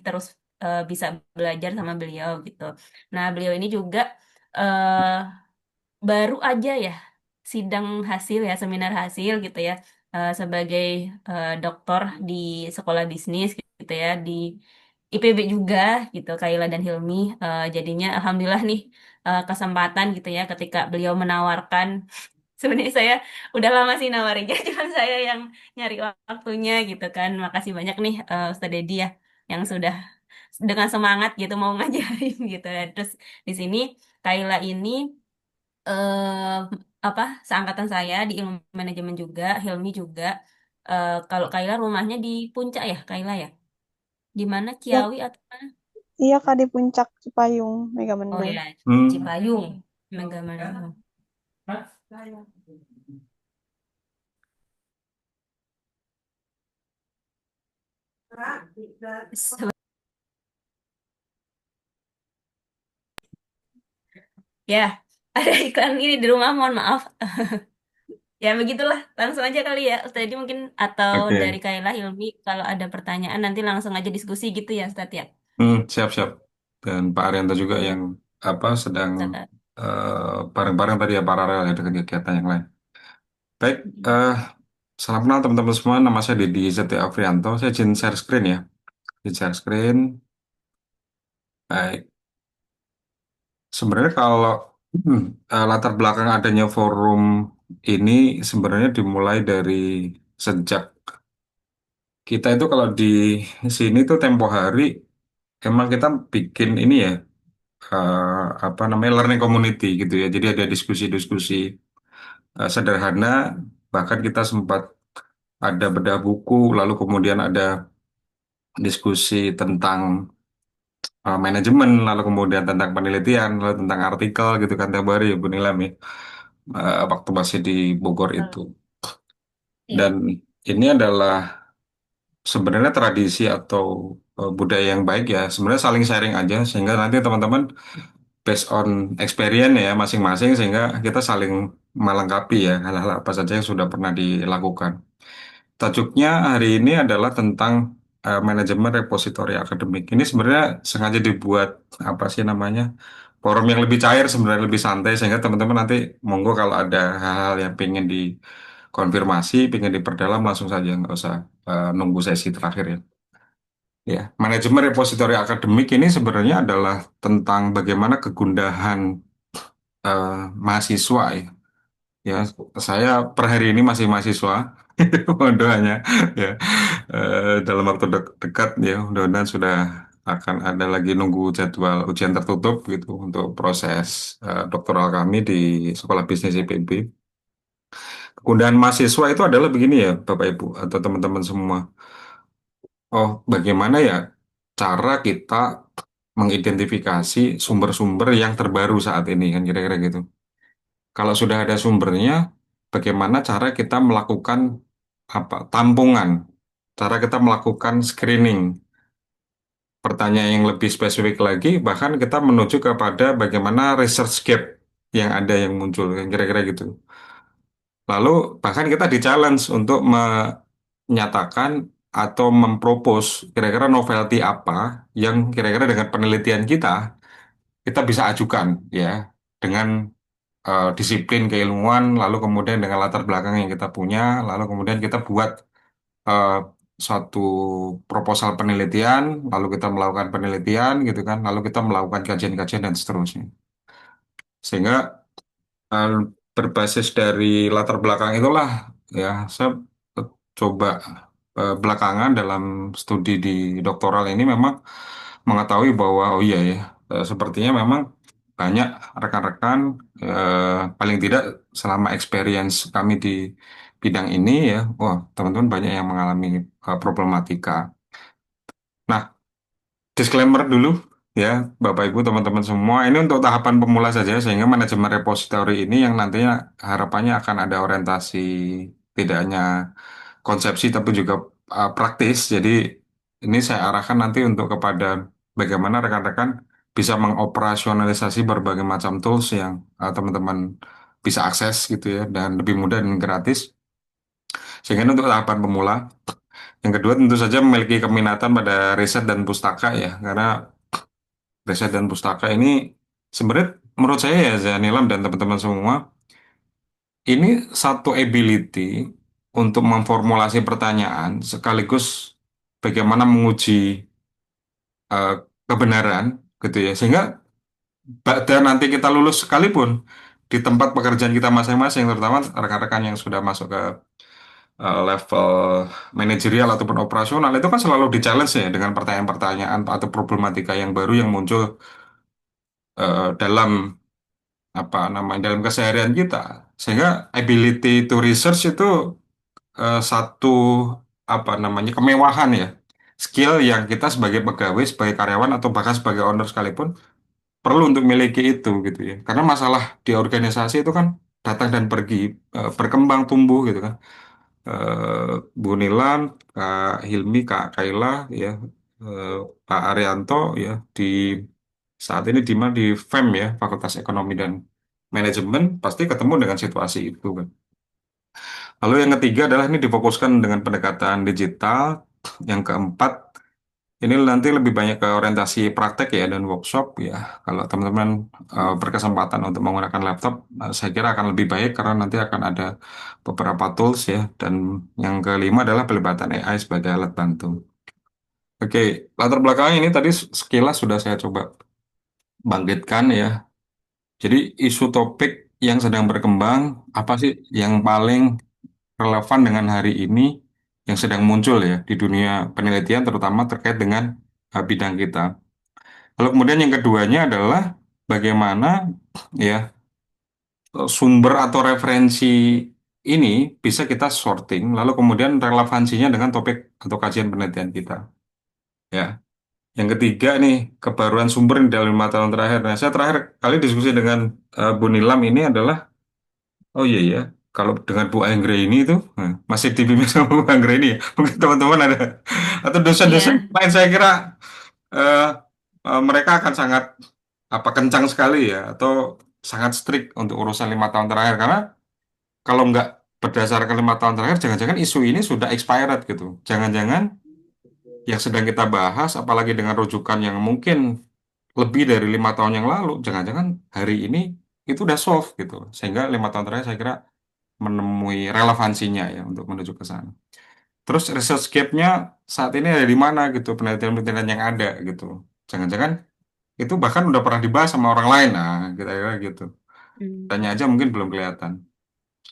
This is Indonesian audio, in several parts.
terus bisa belajar sama beliau gitu. Nah, beliau ini juga eh, baru aja ya sidang hasil ya seminar hasil gitu ya sebagai doktor di sekolah bisnis gitu ya di IPB juga gitu Kaila dan Hilmi. Jadinya alhamdulillah nih kesempatan gitu ya ketika beliau menawarkan. Sebenarnya saya udah lama sih nawarinnya, cuma saya yang nyari waktunya gitu kan. Makasih banyak nih Ustadz Dedi ya yang sudah dengan semangat gitu mau ngajarin gitu. Dan terus di sini Kaila ini eh apa seangkatan saya di ilmu manajemen juga, Hilmi juga. Kalau Kaila rumahnya di Puncak ya, Kaila ya. Di mana Ya, Ciawi atau mana? iya Kak di Puncak Cipayung, Mega Oh Mendung. ya, Cipayung. Megamendung. Se- Ya, ada iklan ini di rumah, mohon maaf. Ya begitulah, langsung aja kali ya Ustaz. Jadi mungkin atau dari Oke. Kaila Hilmi kalau ada pertanyaan nanti langsung aja diskusi gitu ya Ustaz ya. Siap-siap. Dan Pak Arianto juga yang sedang Ustaz. bareng-bareng tadi ya paralel ya dengan kegiatan yang lain. Baik, eh, salam kenal teman-teman semua. Nama saya Dedi Setia Afrianto. Saya izin share screen ya. Izin share screen. Baik, sebenarnya kalau hmm, latar belakang adanya forum ini sebenarnya dimulai dari sejak kita itu kalau di sini tuh tempo hari emang kita bikin ini ya apa namanya learning community gitu ya. Jadi ada diskusi-diskusi sederhana, bahkan kita sempat ada bedah buku, lalu kemudian ada diskusi tentang manajemen, lalu kemudian tentang penelitian, lalu tentang artikel gitu kan tiap hari ya Bu Nilam ya. Waktu masih di Bogor itu. Iya. Dan ini adalah sebenarnya tradisi atau budaya yang baik ya. Sebenarnya saling sharing aja sehingga nanti teman-teman based on experience ya masing-masing sehingga kita saling melengkapi ya hal-hal apa saja yang sudah pernah dilakukan. Tajuknya hari ini adalah tentang manajemen repositori akademik. Ini sebenarnya sengaja dibuat apa sih namanya forum yang lebih cair sebenarnya lebih santai sehingga teman-teman nanti monggo kalau ada hal-hal yang pengen dikonfirmasi, pengen diperdalam langsung saja nggak usah nunggu sesi terakhir ya. Ya, manajemen repositori akademik ini sebenarnya adalah tentang bagaimana kegundahan eh, mahasiswa ya. Ya, saya per hari ini masih mahasiswa, mohon doanya ya. Dalam waktu dekat ya, mudah-mudahan sudah akan ada lagi nunggu jadwal ujian tertutup gitu untuk proses doktoral kami di Sekolah Bisnis IPB. Kegundahan mahasiswa itu adalah begini ya, Bapak Ibu atau teman-teman semua. Oh, bagaimana ya cara kita mengidentifikasi sumber-sumber yang terbaru saat ini kan kira-kira gitu. Kalau sudah ada sumbernya, bagaimana cara kita melakukan apa tampungan, cara kita melakukan screening. Pertanyaan yang lebih spesifik lagi, bahkan kita menuju kepada bagaimana research gap yang ada yang muncul, kan kira-kira gitu. Lalu bahkan kita di-challenge untuk menyatakan atau mempropose kira-kira novelty apa yang kira-kira dengan penelitian kita bisa ajukan ya dengan disiplin keilmuan, lalu kemudian dengan latar belakang yang kita punya, lalu kemudian kita buat eh, suatu proposal penelitian, lalu kita melakukan penelitian gitu kan, lalu kita melakukan kajian-kajian dan seterusnya. Sehingga eh, berbasis dari latar belakang itulah ya saya coba belakangan dalam studi di doktoral ini memang mengetahui bahwa oh iya ya sepertinya memang banyak rekan-rekan paling tidak selama experience kami di bidang ini ya wah teman-teman banyak yang mengalami problematika. Nah, disclaimer dulu ya, Bapak Ibu teman-teman semua, ini untuk tahapan pemula saja sehingga manajemen repositori ini yang nantinya harapannya akan ada orientasi tidak hanya konsepsi tapi juga praktis. Jadi ini saya arahkan nanti untuk kepada bagaimana rekan-rekan bisa mengoperasionalisasi berbagai macam tools yang teman-teman bisa akses gitu ya dan lebih mudah dan gratis. Sehingga ini untuk tahapan pemula. Yang kedua tentu saja memiliki keminatan pada riset dan pustaka ya, karena riset dan pustaka ini sebenarnya menurut saya ya Zanilam dan teman-teman semua, ini satu ability untuk memformulasi pertanyaan sekaligus bagaimana menguji eh, kebenaran gitu ya. Sehingga dan nanti kita lulus sekalipun di tempat pekerjaan kita masing-masing, terutama rekan-rekan yang sudah masuk ke level manajerial ataupun operasional, itu kan selalu di-challenge ya dengan pertanyaan-pertanyaan atau problematika yang baru yang muncul dalam apa namanya dalam keseharian kita. Sehingga ability to research itu satu apa namanya kemewahan ya, skill yang kita sebagai pegawai, sebagai karyawan atau bahkan sebagai owner sekalipun perlu untuk miliki itu gitu ya. Karena masalah di organisasi itu kan datang dan pergi, berkembang tumbuh gitu kan. Bu Nilam, Kak Hilmi, Kak Kaila ya, eh, Pak Arianto ya di saat ini di mana di FEM ya, Fakultas Ekonomi dan Manajemen pasti ketemu dengan situasi itu kan. Lalu yang ketiga adalah ini difokuskan dengan pendekatan digital. Yang keempat, ini nanti lebih banyak ke orientasi praktek ya dan workshop ya. Kalau teman-teman berkesempatan untuk menggunakan laptop, saya kira akan lebih baik karena nanti akan ada beberapa tools ya. Dan yang kelima adalah pelibatan AI sebagai alat bantu. Oke, latar belakang ini tadi sekilas sudah saya coba bangkitkan ya. Jadi isu topik yang sedang berkembang, apa sih yang paling relevan dengan hari ini yang sedang muncul ya di dunia penelitian terutama terkait dengan bidang kita. Lalu kemudian yang keduanya adalah bagaimana ya sumber atau referensi ini bisa kita sorting lalu kemudian relevansinya dengan topik atau kajian penelitian kita. Ya. Yang ketiga nih kebaruan sumber dalam 5 tahun terakhir. Nah, saya terakhir kali diskusi dengan Bu Nilam ini adalah oh iya ya, kalau dengan Bu Anggreni itu masih dibimbing sama Bu Anggreni ya. Mungkin teman-teman ada atau dosen-dosen Iya. lain saya kira eh, mereka akan sangat apa kencang sekali ya atau sangat strict untuk urusan 5 tahun terakhir karena kalau nggak berdasarkan 5 tahun terakhir jangan-jangan isu ini sudah expired gitu. Jangan-jangan yang sedang kita bahas apalagi dengan rujukan yang mungkin lebih dari 5 tahun yang lalu, jangan-jangan hari ini itu udah solve gitu. Sehingga 5 tahun terakhir saya kira menemui relevansinya ya untuk menuju ke sana. Terus research gap-nya saat ini ada di mana gitu, penelitian-penelitian yang ada gitu. Jangan-jangan itu bahkan udah pernah dibahas sama orang lain, nah kira-kira gitu. Hmm. Tanya aja mungkin belum kelihatan.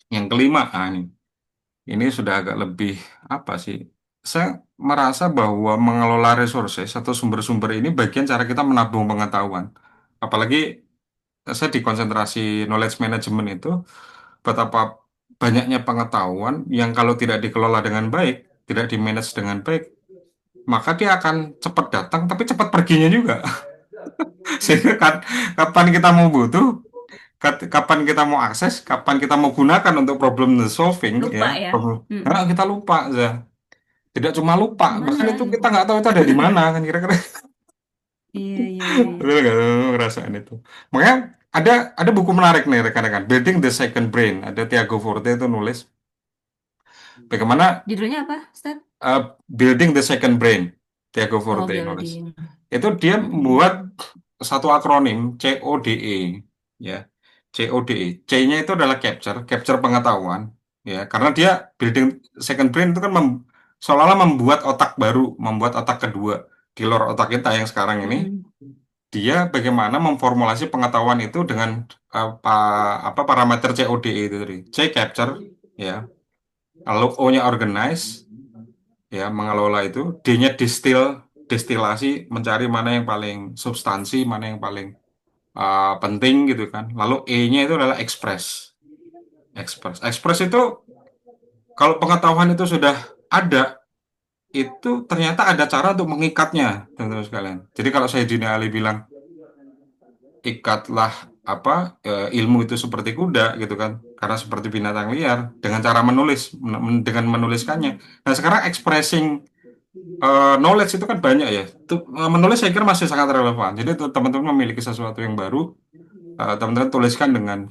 Yang kelima, ini sudah agak lebih apa sih? Saya merasa bahwa mengelola resources atau sumber-sumber ini bagian cara kita menabung pengetahuan. Apalagi saya di konsentrasi knowledge management itu betapa banyaknya pengetahuan yang kalau tidak dikelola dengan baik, tidak di-manage dengan baik, maka dia akan cepat datang tapi cepat perginya juga. Sehingga kapan kita mau butuh, kapan kita mau akses, kapan kita mau gunakan untuk problem solving ya, Lupa ya. Mm-mm. kita lupa ya. Tidak cuma lupa, Kemana bahkan itu kita gitu. nggak tahu itu ada di mana kan kira-kira. Iya, iya, iya, iya. Betul nggak ngerasain itu. Makanya ada buku menarik nih rekan-rekan, Building the Second Brain. Ada Tiago Forte itu nulis bagaimana Judulnya apa, Stan? uh, Building the Second Brain. Tiago Oh, Forte nulis. building. Itu dia membuat Mm-mm. satu akronim CODE ya. CODE. C-nya itu adalah capture pengetahuan ya. Karena dia building second brain itu kan seolah-olah membuat otak baru, membuat otak kedua di luar otak kita yang sekarang ini. Mm-mm. Dia bagaimana memformulasi pengetahuan itu dengan apa apa parameter CODE itu tadi. C capture ya. Lalu O-nya organize ya mengelola itu, D-nya destilasi mencari mana yang paling substansi, mana yang paling penting gitu kan. Lalu E-nya itu adalah express itu kalau pengetahuan itu sudah ada, itu ternyata ada cara untuk mengikatnya, teman-teman sekalian. Jadi kalau saya Dina Ali bilang ikatlah apa ilmu itu seperti kuda gitu kan, karena seperti binatang liar dengan cara menulis, dengan menuliskannya. Nah sekarang expressing knowledge itu kan banyak ya. Menulis saya kira masih sangat relevan. Jadi tuh teman-teman memiliki sesuatu yang baru, teman-teman tuliskan dengan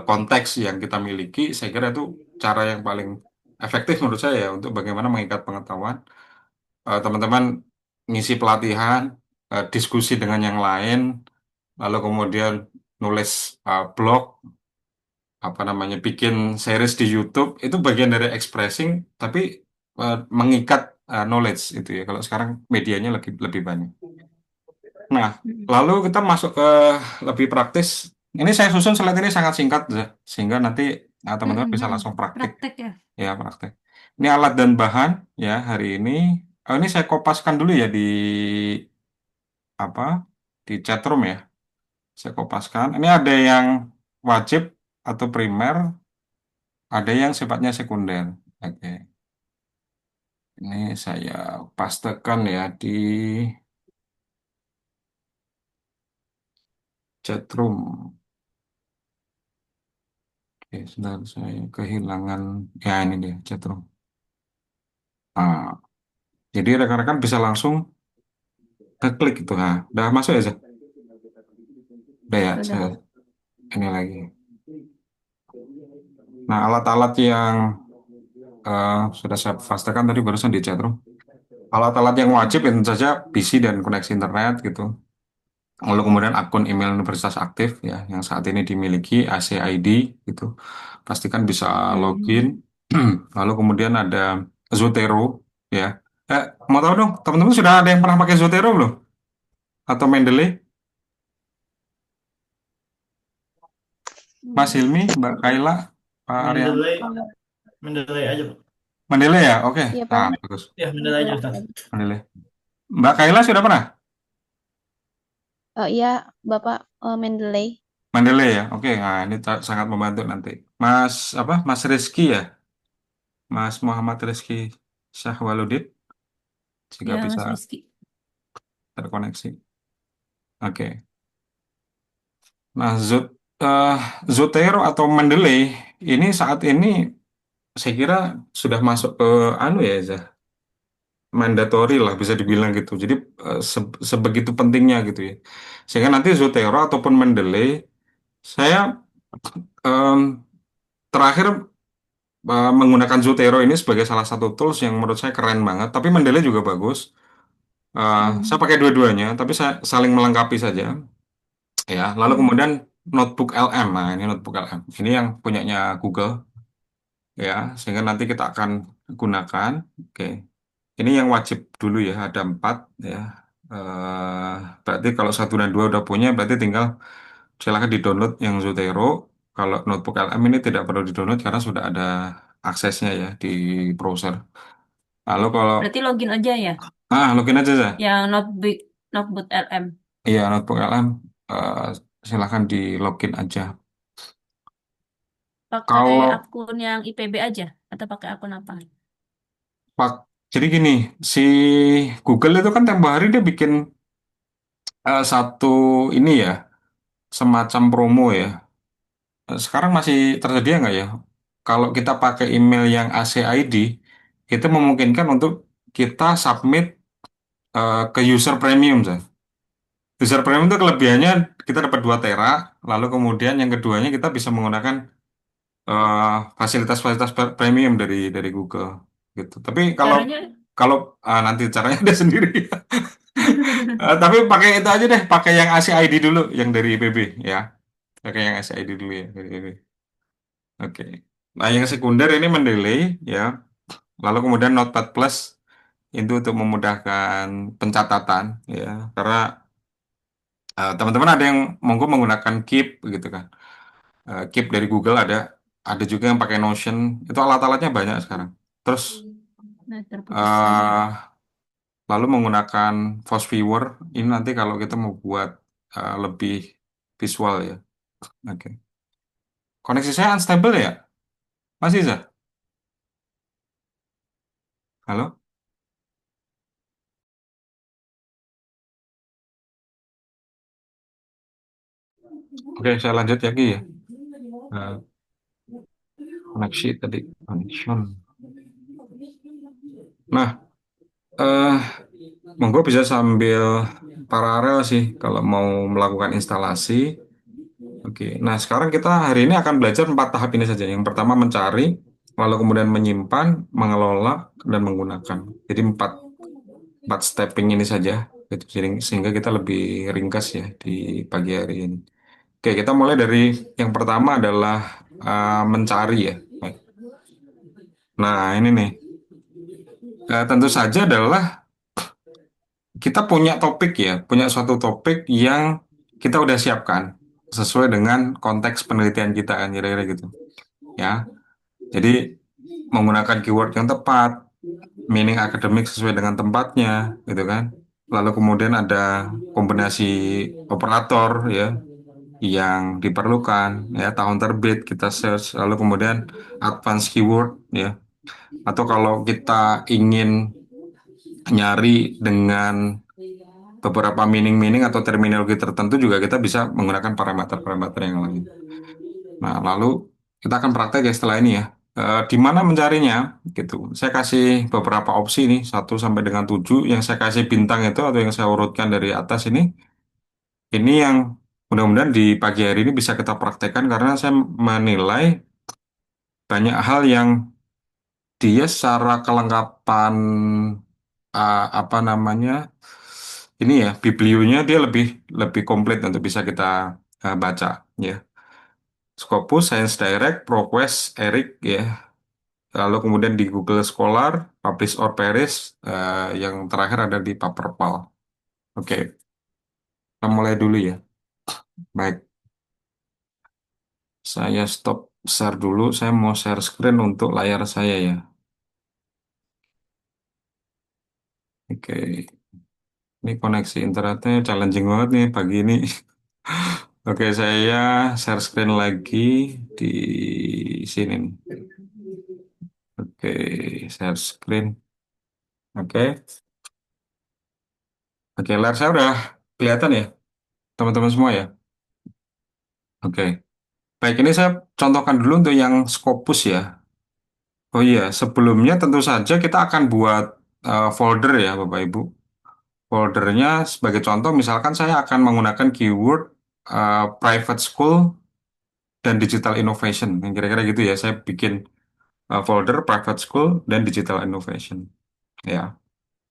konteks yang kita miliki. Saya kira itu cara yang paling efektif menurut saya ya untuk bagaimana mengikat pengetahuan. Teman-teman ngisi pelatihan, diskusi dengan yang lain, lalu kemudian nulis blog, apa namanya, bikin series di YouTube, itu bagian dari expressing, tapi mengikat knowledge itu ya. Kalau sekarang medianya lebih lebih banyak. Nah, Mm. lalu kita masuk ke lebih praktis. Ini saya susun slide ini sangat singkat, sehingga nanti teman-teman Mm-mm, bisa mm-mm. langsung praktik. Praktek ya. Ya, praktek. Ini alat dan bahan ya hari ini. Ini saya kopaskan dulu ya di apa? Di chatroom ya. Saya kopaskan. Ini ada yang wajib atau primer, ada yang sifatnya sekunder. Oke. Ini saya pastekan ya di chatroom. Oke, sebentar saya kehilangan ya ini dia chatroom. Ah, jadi rekan-rekan bisa langsung klik itu. Nah, udah masuk ya, Zah? Udah ya, Sudah. saya ini lagi. Nah, alat-alat yang sudah saya pastikan tadi barusan di chatroom. Alat-alat yang wajib Mm-mm. ya tentu saja PC dan koneksi internet gitu. Lalu kemudian akun email universitas aktif ya yang saat ini dimiliki ACID gitu. Pastikan bisa login. Mm. Lalu kemudian ada Zotero ya. Mau tahu dong, teman-teman sudah ada yang pernah pakai Zotero belum? Atau Mendeley? Mas Mm. Hilmi, Mbak Kaila, Pak Aryan. Mendeley, Kalau Mendeley aja, Pak. Mendeley ya? Oke. iya Nah, paling bagus. Ya, Mendeley aja, Mendeley Ustaz. aja. Mendeley. Mbak Kaila sudah pernah? Iya, Bapak Mendeley. Mendeley ya? Oke, nah ini sangat membantu nanti. Mas, apa? Mas Rizky ya? Mas Muhammad Rizky Syahwaludin jika Ya, bisa Mas Rizky. terkoneksi. Oke. Nah, eh, Zotero atau Mendeley ini saat ini saya kira sudah masuk ke anu ya, Zah, mandatory lah bisa dibilang gitu. Jadi sebegitu pentingnya gitu ya. Sehingga nanti Zotero ataupun Mendeley, saya em, terakhir menggunakan Zotero ini sebagai salah satu tools yang menurut saya keren banget. Tapi Mendeley juga bagus. Saya Mm. pakai dua-duanya, tapi saya saling melengkapi saja. Ya, lalu Mm. kemudian notebook LM. Nah, ini notebook LM. Ini yang punyanya Google ya, sehingga nanti kita akan gunakan. Oke, ini yang wajib dulu ya, ada 4 ya. Berarti kalau satu dan dua udah punya, berarti tinggal silakan di-download yang Zotero. Kalau notebook LM ini tidak perlu di-download karena sudah ada aksesnya ya di browser. Lalu kalau Berarti login aja ya, login aja ya. yang notebook notebook LM. Iya, notebook LM eh, silakan di login aja. Pakai Kalau akun yang IPB aja atau pakai akun apa? Pak, jadi gini, si Google itu kan tempo hari dia bikin satu ini ya, semacam promo ya. Sekarang masih tersedia nggak ya? Kalau kita pakai email yang ACID, itu memungkinkan untuk kita submit ke user premium, Sah. User premium itu kelebihannya kita dapat 2 tera, lalu kemudian yang keduanya kita bisa menggunakan eh, fasilitas-fasilitas premium dari Google gitu. Tapi kalau Caranya kalau nanti caranya ada sendiri. Tapi pakai itu aja deh, pakai yang ACID dulu, yang dari IPB ya. Pakai yang ACID dulu ya dari IPB. Oke. Nah, yang sekunder ini mendelay ya. Lalu kemudian Notepad Plus itu untuk memudahkan pencatatan ya. Karena teman-teman ada yang monggo menggunakan Keep gitu kan. Keep dari Google ada juga yang pakai Notion. Itu alat-alatnya banyak sekarang. Terus nah terputus lagi. eh lalu menggunakan Fast Viewer ini nanti kalau kita mau buat lebih visual ya. Oke. Koneksi saya unstable ya? Masih, Zah? Halo? Oke, saya lanjut lagi ya. Eh, koneksi tadi. Connection. Nah, eh, monggo bisa sambil paralel sih kalau mau melakukan instalasi. Oke, nah sekarang kita hari ini akan belajar 4 tahap ini saja. Yang pertama mencari, lalu kemudian menyimpan, mengelola, dan menggunakan. Jadi empat stepping ini saja, gitu. Sehingga kita lebih ringkas ya di pagi hari ini. Oke, kita mulai dari yang pertama adalah mencari ya. Baik. Nah, ini nih. Tentu saja adalah kita punya topik ya, punya suatu topik yang kita udah siapkan sesuai dengan konteks penelitian kita kan, kira-kira gitu. Ya, jadi menggunakan keyword yang tepat, meaning akademik sesuai dengan tempatnya, gitu kan. Lalu kemudian ada kombinasi operator ya yang diperlukan ya, tahun terbit kita search, lalu kemudian advanced keyword ya. Atau kalau kita ingin nyari dengan beberapa meaning-meaning atau terminologi tertentu juga kita bisa menggunakan parameter-parameter yang lain. Nah, lalu kita akan praktek ya setelah ini ya. Di mana mencarinya gitu. Saya kasih beberapa opsi nih, 1 sampai dengan 7 yang saya kasih bintang itu atau yang saya urutkan dari atas ini. Ini yang mudah-mudahan di pagi hari ini bisa kita praktekkan karena saya menilai banyak hal yang dia secara kelengkapan apa namanya ini ya biblionya dia lebih lebih komplit untuk bisa kita baca ya. Scopus, Science Direct, ProQuest, Eric ya. Lalu kemudian di Google Scholar, Publish or Perish, yang terakhir ada di Paperpal. Oke, kita mulai dulu ya. Baik, saya stop share dulu. Saya mau share screen untuk layar saya ya. Oke, ini koneksi internetnya challenging banget nih pagi ini. Oke, saya share screen lagi di sini nih. Oke, share screen. Oke, oke, layar saya udah kelihatan ya, teman-teman semua ya. Oke, baik ini saya contohkan dulu untuk yang Scopus ya. Oh iya, sebelumnya tentu saja kita akan buat folder ya, Bapak Ibu. Foldernya sebagai contoh, misalkan saya akan menggunakan keyword private school dan digital innovation. Yang kira-kira gitu ya, saya bikin folder private school dan digital innovation. Ya,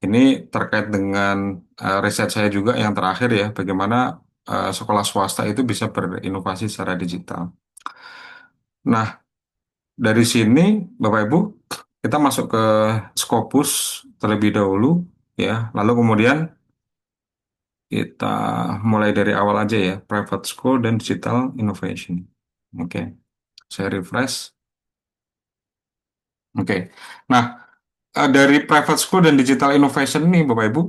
ini terkait dengan riset saya juga yang terakhir ya, bagaimana sekolah swasta itu bisa berinovasi secara digital. Nah, dari sini, Bapak Ibu, kita masuk ke Scopus terlebih dahulu, ya. Lalu kemudian kita mulai dari awal aja ya, private school dan digital innovation. Oke, saya refresh. Oke, nah dari private school dan digital innovation ini, Bapak Ibu,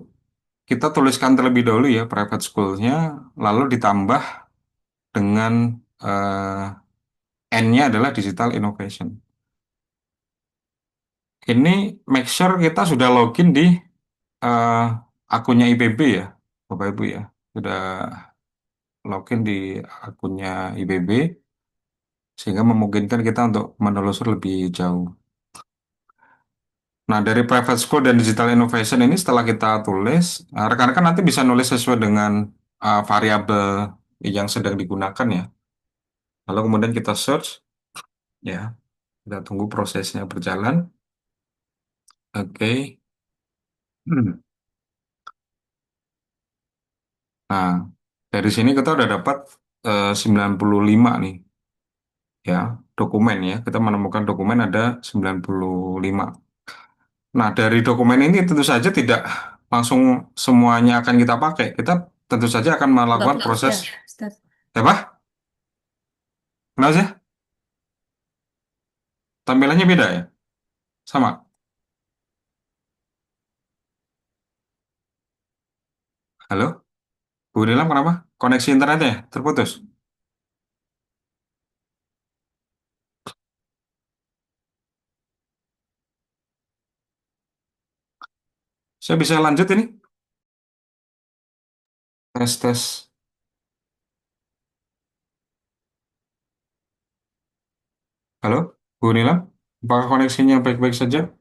kita tuliskan terlebih dahulu ya private schoolnya, lalu ditambah dengan N-nya adalah digital innovation. Ini make sure kita sudah login di eh, akunnya IPB ya, Bapak Ibu ya. Sudah login di akunnya IPB sehingga memungkinkan kita untuk menelusur lebih jauh. Nah, dari private school dan digital innovation ini setelah kita tulis, rekan-rekan nanti bisa nulis sesuai dengan variabel yang sedang digunakan ya. Lalu kemudian kita search ya. Kita tunggu prosesnya berjalan. Oke. Hmm. Nah, dari sini kita udah dapat 95 nih ya, dokumen ya. Kita menemukan dokumen ada 95. Nah, dari dokumen ini tentu saja tidak langsung semuanya akan kita pakai. Kita tentu saja akan Nggak melakukan fokus proses ya, Ustaz. apa? Kenapa sih? Tampilannya beda ya? Sama. Halo? Bu Nilam kenapa? Koneksi internetnya terputus. Saya bisa lanjut ini? Tes tes. Halo? Bu Nilam? Apakah koneksinya baik-baik saja?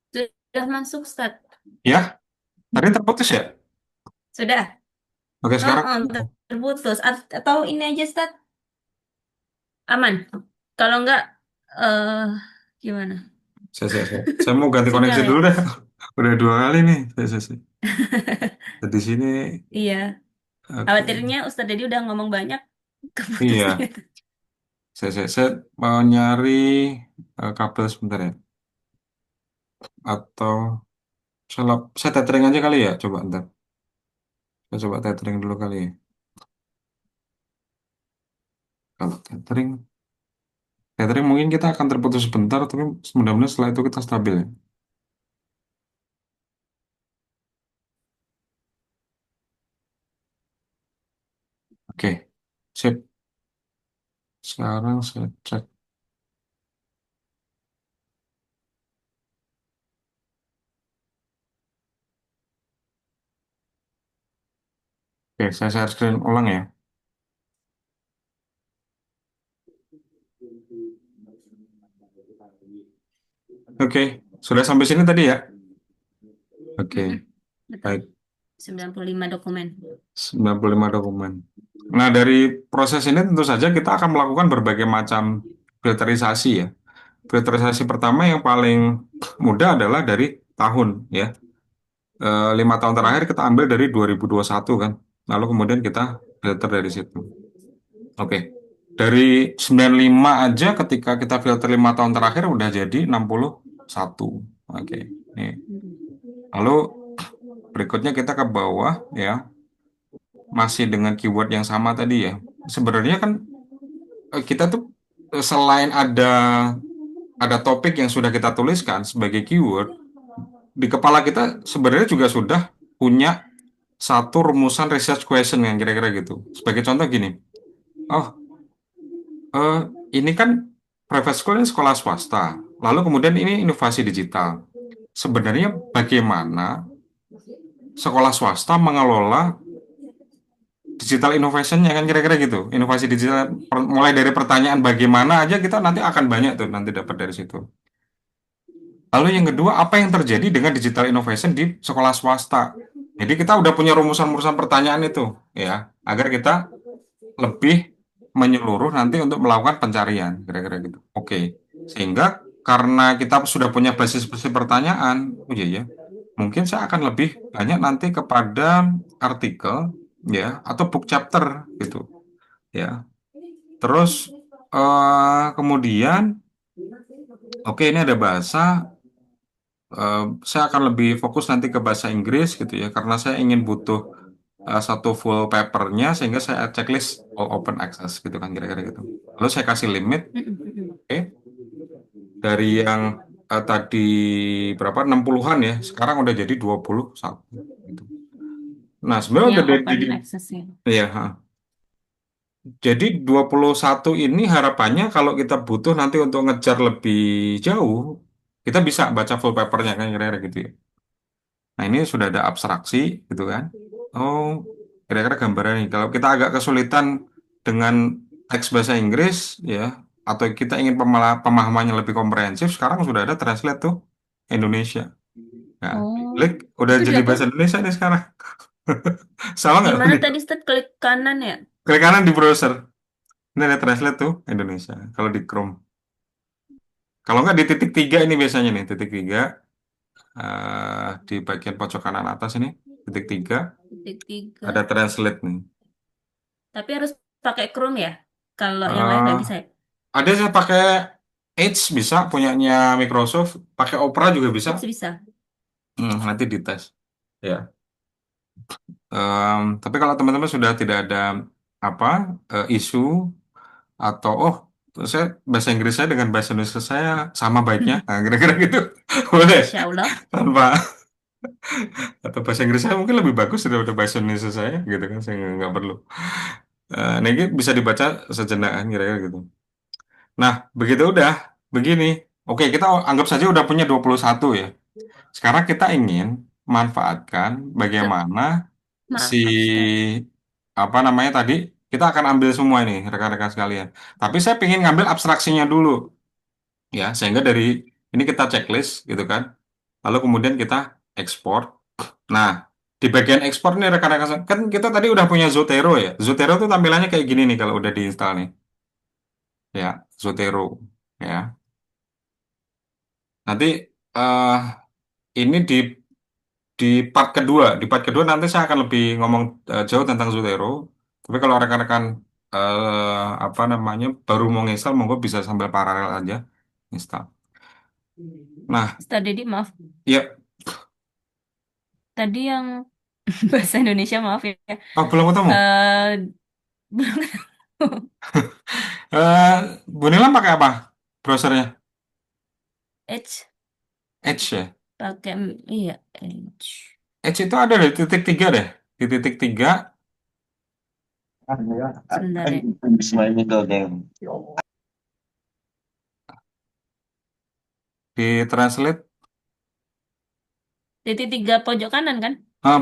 Sudah masuk, Ustaz. Ya? Tadi terputus ya? Sudah. Oke, Oh, sekarang oh, terputus. Atau ini aja, Stat, aman. Kalau enggak, eh gimana? saya mau ganti koneksi Sinyal dulu ya? deh. Udah 2 kali nih. Di sini, Iya. oke. Khawatirnya Ustadz Dedi udah ngomong banyak, keputusnya. Iya, saya mau nyari kabel sebentar ya. Atau saya tethering aja kali ya. Coba ntar. Saya coba tethering dulu kali ya. Kalau tethering mungkin kita akan terputus sebentar, tapi mudah-mudahan setelah itu kita stabil ya. Oke, sip. Sekarang saya cek. Oke, saya share screen ulang ya. Oke, sudah sampai sini tadi ya. Mm-mm, Oke, betul. baik. 95 dokumen. 95 dokumen. Nah, dari proses ini tentu saja kita akan melakukan berbagai macam filterisasi ya. Filterisasi pertama yang paling mudah adalah dari tahun ya. 5 tahun terakhir Mm. kita ambil dari 2021 kan. Lalu kemudian kita filter dari situ. Oke. Dari 95 aja ketika kita filter 5 tahun terakhir udah jadi 61. Oke. Nih. Lalu berikutnya kita ke bawah ya. Masih dengan keyword yang sama tadi ya. Sebenarnya kan kita tuh selain ada topik yang sudah kita tuliskan sebagai keyword, di kepala kita sebenarnya juga sudah punya satu rumusan research question yang kira-kira gitu. Sebagai contoh gini, oh eh, ini kan private school ini sekolah swasta, lalu kemudian ini inovasi digital. Sebenarnya bagaimana sekolah swasta mengelola digital innovationnya kan kira-kira gitu. Inovasi digital mulai dari pertanyaan bagaimana aja kita nanti akan banyak tuh nanti dapat dari situ. Lalu yang kedua, apa yang terjadi dengan digital innovation di sekolah swasta? Jadi kita udah punya rumusan-rumusan pertanyaan itu, ya, agar kita lebih menyeluruh nanti untuk melakukan pencarian, kira-kira gitu. Oke, sehingga karena kita sudah punya basis-basis pertanyaan, oh iya ya, mungkin saya akan lebih banyak nanti kepada artikel, ya, atau book chapter gitu, ya. Terus kemudian, oke ini ada bahasa. eh, saya akan lebih fokus nanti ke bahasa Inggris gitu ya, karena saya ingin butuh satu full papernya sehingga saya checklist all open access gitu kan kira-kira gitu. Lalu saya kasih limit, Mm-mm. oke, dari yang tadi berapa 60-an ya, sekarang udah jadi 21 gitu. Nah, sebenarnya udah Yang open jadi access ya. ya, ha. Jadi 21 ini harapannya kalau kita butuh nanti untuk ngejar lebih jauh, kita bisa baca full papernya kan kira-kira gitu ya. Nah, ini sudah ada abstraksi gitu kan. Oh, kira-kira gambaran nih. Kalau kita agak kesulitan dengan teks bahasa Inggris, ya, atau kita ingin pemahamannya lebih komprehensif, sekarang sudah ada translate tuh Indonesia. Nah, Oh, klik, udah itu jadi dia tuh bahasa Indonesia nih sekarang. Salah di nggak mana nih? tadi, Ustadz? Klik kanan ya? Klik kanan di browser. Ini ada translate tuh Indonesia. Kalau di Chrome. Kalau nggak di titik tiga ini biasanya nih, titik tiga di bagian pojok kanan atas ini, titik tiga Titik ada tiga. translate nih. Tapi harus pakai Chrome ya? Kalau yang lain Eh, nggak bisa ya? ada saya pakai Edge bisa punyanya Microsoft, pakai Opera juga bisa. Itu bisa. Nanti dites. Ya. Tapi kalau teman-teman sudah tidak ada apa isu atau saya bahasa Inggris saya dengan bahasa Indonesia saya sama baiknya, nah, kira-kira gitu boleh Masya Allah. tanpa atau bahasa Inggris saya mungkin lebih bagus daripada bahasa Indonesia saya gitu kan saya nggak perlu. Nah, ini bisa dibaca sejenak kan, kira-kira gitu. Nah, begitu udah begini. Oke, kita anggap saja udah punya 21 ya. Sekarang kita ingin manfaatkan Tuh, bagaimana si maaf, Ustadz. apa namanya tadi kita akan ambil semua ini rekan-rekan sekalian. Tapi saya ingin ngambil abstraksinya dulu ya, sehingga dari ini kita checklist gitu kan. Lalu kemudian kita ekspor. Nah, Di bagian ekspor nih rekan-rekan, kan kita tadi udah punya Zotero ya. Zotero tuh tampilannya kayak gini nih kalau udah diinstal nih. Ya, Zotero. Ya. Nanti eh ini di part kedua nanti saya akan lebih ngomong jauh tentang Zotero. Tapi kalau rekan-rekan apa namanya baru mau install, monggo bisa sambil paralel aja install. Nah, Ustaz Dedi, maaf. ya, Tadi yang bahasa Indonesia, maaf ya. oh belum ketemu. Eh, Eh Bu Nilam pakai apa browsernya? Edge Edge ya. pakai, iya, Edge. Edge itu ada di titik tiga deh. Di titik tiga Sebentar ya. di translate Titik tiga pojok kanan kan?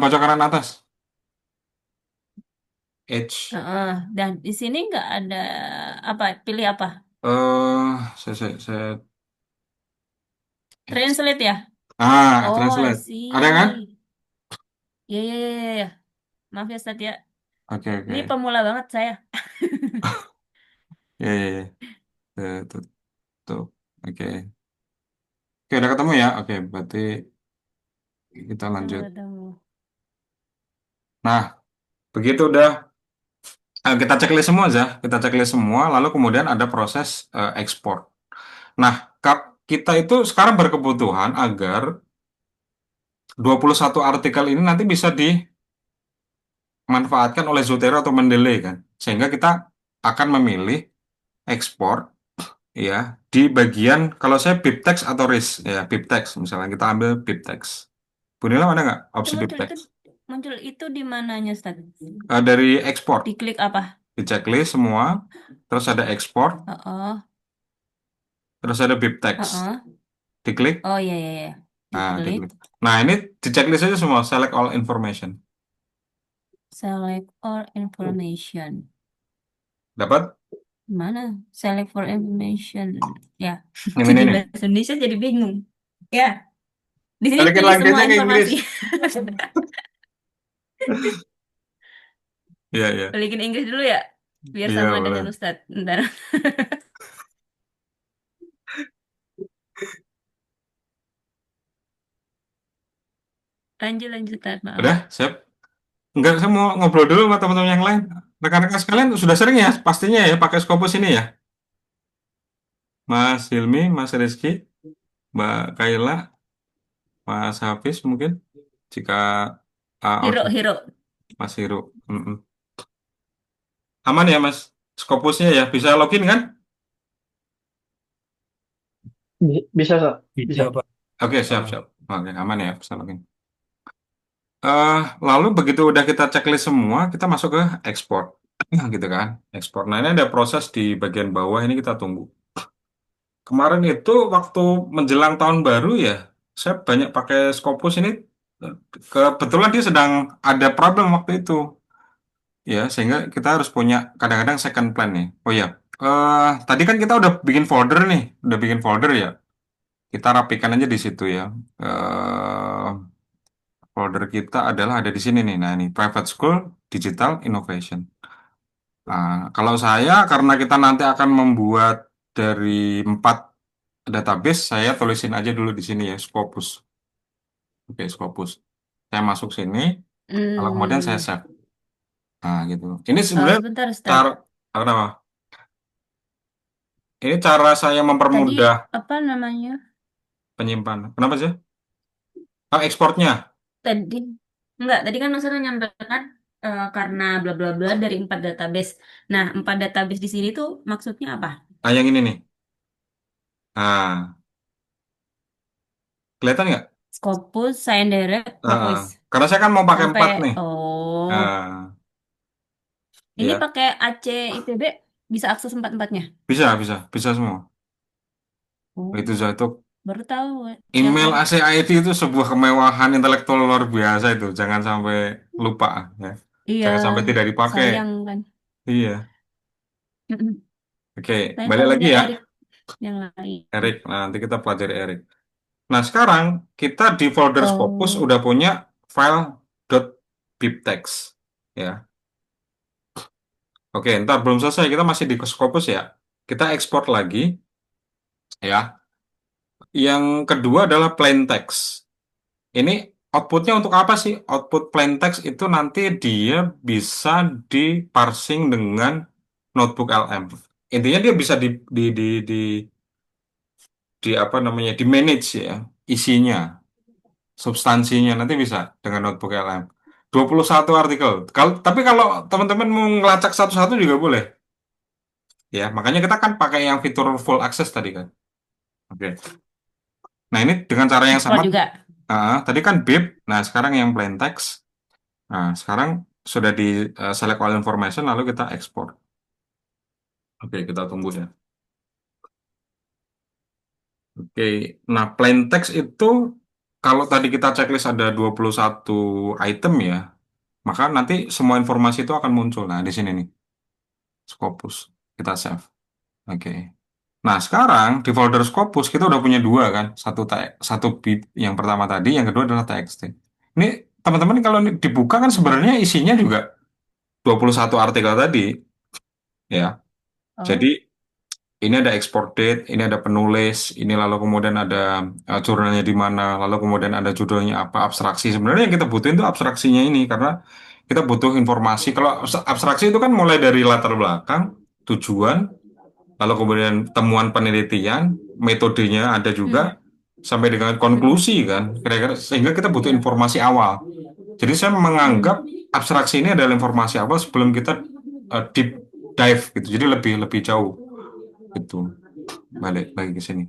pojok kanan atas. Edge. Heeh. Dan di sini nggak ada apa? Pilih apa? Saya Edge. Translate ya? Oh, I Translate. Ada kan? see. Ya, ya, ya, ya, ya. Maaf ya, Ustaz ya. Oke, Ini oke. pemula banget saya. Ya, ya, ya. Tuh, tuh. Oke. Oke, udah ketemu ya. Oke, berarti kita Udah lanjut. ketemu. Nah, begitu udah kita checklist semua aja. Kita checklist semua, lalu kemudian ada proses ekspor. Nah, kita itu sekarang berkebutuhan agar 21 artikel ini nanti bisa dimanfaatkan oleh Zotero atau Mendeley kan. Sehingga kita akan memilih ekspor ya di bagian kalau saya BibTeX atau RIS ya BibTeX misalnya kita ambil BibTeX. Bu Nila ada nggak Itu opsi muncul BibTeX? itu muncul itu di mananya, Ustaz? Dari ekspor, Diklik apa? di checklist semua, terus ada ekspor, Heeh. terus ada BibTeX. Heeh. Diklik, Oh, iya, iya, iya. nah Diklik. diklik. Nah ini di checklist aja semua, select all information. Select all information. Dapat? Mana? Select for information. Ya, Ini jadi nih. bahasa Indonesia jadi bingung. Ya, di sini Balikin pilih semua language-nya ke informasi. Inggris. Iya, iya. Balikin Inggris dulu ya, biar Iya, sama dengan boleh. Ustadz. Ntar. Lanjut, lanjut, Ustadz. Maaf. Udah, siap? Enggak, saya mau ngobrol dulu sama teman-teman yang lain. Rekan-rekan sekalian sudah sering ya, pastinya ya, pakai Scopus ini ya. Mas Hilmi, Mas Rizky, Mbak Kaila, Mas Hafiz mungkin, jika Hero, audio hero. Mas Hiro. Mm-mm. Aman ya Mas, Scopusnya ya, bisa login kan? Bisa, Kak. Bisa. Pak. Oke, siap-siap. Oke, aman ya, bisa login. Eh, Lalu begitu udah kita checklist semua, kita masuk ke ekspor. Gitu kan, ekspor. Nah ini ada proses di bagian bawah ini kita tunggu. Kemarin itu waktu menjelang tahun baru ya, saya banyak pakai Scopus ini. eh, Kebetulan dia sedang ada problem waktu itu, ya sehingga kita harus punya kadang-kadang second plan nih. Oh ya, tadi kan kita udah bikin folder nih, udah bikin folder ya. Kita rapikan aja di situ ya. Eh Folder kita adalah ada di sini nih. Nah ini Private School Digital Innovation. Nah, kalau saya karena kita nanti akan membuat dari 4 database, saya tulisin aja dulu di sini ya, Scopus. Oke, Scopus. Saya masuk sini, kalau kemudian saya Hmm. save. Nah, gitu. Ini Oh, sebenarnya sebentar, Ustadz. cara apa nama? Ini cara saya Tadi mempermudah apa namanya? penyimpanan. Kenapa sih? Oh, ekspornya. Tadi enggak. Tadi kan Ustadz menyampaikan karena bla bla bla dari 4 database. Nah, 4 database di sini tuh maksudnya apa? Nah, yang ini nih. Nah, kelihatan nggak? Scopus, Sciendirect, Heeh. Propoise. Karena saya kan mau pakai Sampai 4 nih. oh, Nah, ini ya. pakai AC IPB bisa akses empat-empatnya. Bisa, bisa, bisa semua. Oh, Itu baru tahu ya email kan? ACID itu sebuah kemewahan intelektual luar biasa itu. Jangan sampai lupa ya. Iya, Jangan sampai tidak dipakai. sayang kan. Iya. Mm-mm. Oke, Saya balik lagi tahunya ya. Erik yang lain. Erik. Nah, nanti kita pelajari Erik. Nah, sekarang kita di folder Scopus Oh, udah punya file BibTeX. Ya. Oke, ntar belum selesai. Kita masih di Scopus ya. Kita ekspor lagi. Ya. Yang kedua adalah plain text. Ini outputnya untuk apa sih? Output plain text itu nanti dia bisa diparsing dengan notebook LM. Intinya dia bisa di apa namanya di manage ya isinya, substansinya nanti bisa dengan notebook LM. 21 artikel. Tapi kalau teman-teman mau ngelacak satu-satu juga boleh. Ya, makanya kita kan pakai yang fitur full access tadi kan. Oke. Nah, ini dengan cara yang Ekspor sama. juga. Tadi kan bib. Nah, sekarang yang plain text. Nah, sekarang sudah di select all information lalu kita ekspor. Oke, kita tunggu ya. Oke. Nah, plain text itu kalau tadi kita checklist ada 21 item ya, maka nanti semua informasi itu akan muncul. Nah, di sini nih, Scopus. Kita save. Oke. Nah, sekarang di folder Scopus kita udah punya dua kan. Satu bit yang pertama tadi, yang kedua adalah TXT. Ini teman-teman kalau ini dibuka kan sebenarnya isinya juga 21 artikel tadi ya. Jadi Oh. ini ada export date, ini ada penulis, ini lalu kemudian ada jurnalnya di mana, lalu kemudian ada judulnya apa, abstraksi. Sebenarnya yang kita butuhin itu abstraksinya ini karena kita butuh informasi. Kalau abstraksi itu kan mulai dari latar belakang, tujuan, lalu kemudian temuan penelitian, metodenya ada juga, Hmm. sampai dengan Hmm. konklusi kan. Kira-kira sehingga kita butuh Ya. informasi awal. Jadi saya menganggap Hmm. abstraksi ini adalah informasi awal sebelum kita deep dive gitu. Jadi lebih lebih jauh gitu. Balik lagi ke sini.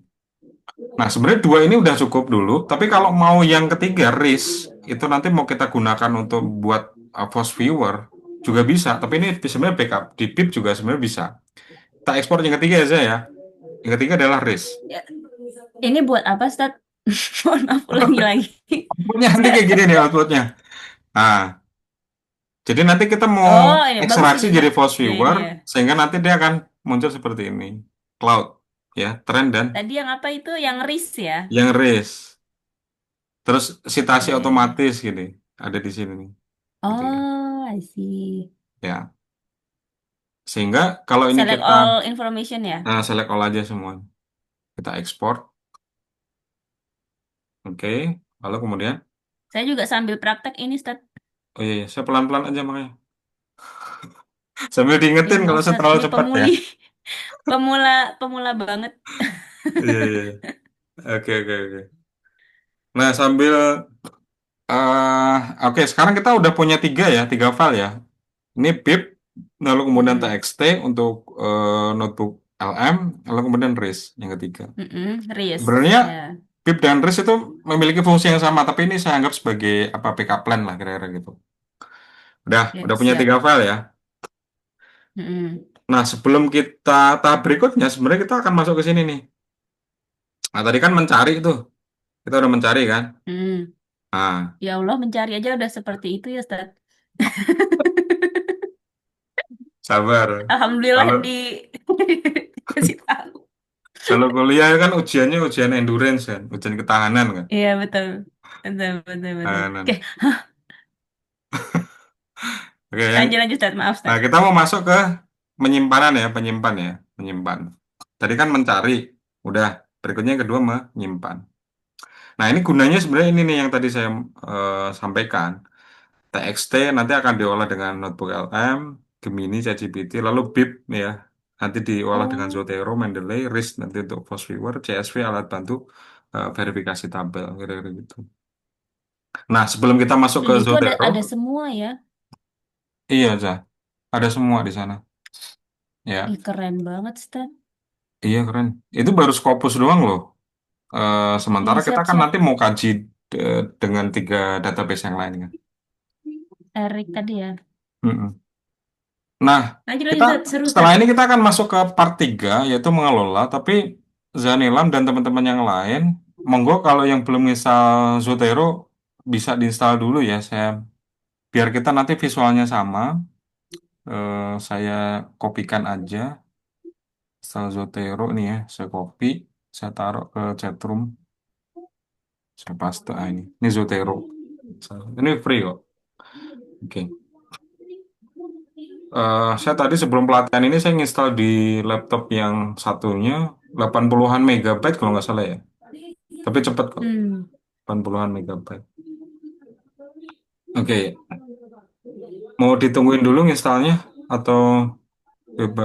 Nah, sebenarnya dua ini udah cukup dulu, tapi kalau mau yang ketiga, RIS, itu nanti mau kita gunakan untuk buat post viewer, juga bisa. Tapi ini sebenarnya backup. Di BIP juga sebenarnya bisa. Kita ekspor yang ketiga aja ya. Yang ketiga adalah RIS. Ya. Ini buat apa, Stat? Mohon maaf, ulangi lagi. Outputnya nanti Saya- kayak gini nih outputnya. Nah, jadi nanti kita mau Oh, ini bagus ekstraksi ini, jadi Stat. post Ya, ini viewer, ya. sehingga nanti dia akan muncul seperti ini. Cloud, ya, trend dan Tadi yang apa itu? Yang RIS ya? yang RIS. Terus citasi Oke. otomatis gini, ada di sini nih, gitu ya. Oh, I see. Ya, sehingga kalau ini Select kita all information ya? select all aja semua, kita ekspor, oke. Lalu kemudian, Saya juga sambil praktek ini, Stat. oh iya, iya, saya pelan-pelan aja makanya, sambil Ya, diingetin kalau maaf, saya Stat. terlalu Ini cepat ya. pemuli. Pemula, pemula banget. Iya, iya, iya. Oke, oke, oke. Nah, sambil eh oke, sekarang kita udah punya tiga file ya. Ini bib, lalu kemudian Mm-mm. txt untuk notebook LM, lalu kemudian RIS yang ketiga. Mm-mm. RIS. Sebenarnya Ya. bib dan RIS itu memiliki fungsi yang sama, tapi ini saya anggap sebagai apa backup plan lah kira-kira gitu. Ya, Udah punya tiga siap. file ya. Mm-mm. Nah, sebelum kita tahap berikutnya, sebenarnya kita akan masuk ke sini nih. Nah, tadi kan mencari tuh, kita udah mencari kan. Mm. Nah, Ya Allah, mencari aja udah seperti itu ya, Stat. sabar. Alhamdulillah Kalau dikasih tahu. kalau kuliah kan ujiannya ujian endurance kan, ujian ketahanan kan. Iya, betul. Betul, betul, betul. Oke, Ketahanan. Oke, lanjut, lanjut, Stat. Maaf, nah Stat. kita mau masuk ke penyimpanan ya, penyimpan. Tadi kan mencari, udah. Berikutnya yang kedua menyimpan. Nah, ini gunanya sebenarnya ini nih yang tadi saya sampaikan. TXT nanti akan diolah dengan notebook LM, Gemini, ChatGPT, lalu BIP ya. Nanti diolah dengan Oh, Zotero, Mendeley, RIS nanti untuk post viewer, CSV alat bantu verifikasi tabel, kira-kira gitu. Nah, sebelum kita masuk dan ke itu ada Zotero, semua ya. iya, Zah, ada semua di sana. Ih, Ya, keren banget, Stat. iya keren. Itu baru Scopus doang loh. Sementara Iya, kita siap, kan siap. nanti mau kaji dengan tiga database yang lain kan. Erik tadi ya. Mm-mm. Nah, Lanjut, kita lanjut, Stat. Seru, setelah Stat. ini kita akan masuk ke part 3 yaitu mengelola. Tapi Zanilam dan teman-teman yang lain, monggo kalau yang belum install Zotero bisa diinstal dulu ya. Biar kita nanti visualnya sama. Saya kopikan aja install Zotero nih ya. Saya copy, saya taruh ke chatroom, saya paste ini. Ini Zotero. Ini free kok. Oke. Saya tadi sebelum pelatihan ini saya install di laptop yang satunya 80-an megabyte kalau nggak salah ya. Tapi cepat kok, Hmm. 80-an megabyte. Oke, mau ditungguin dulu installnya atau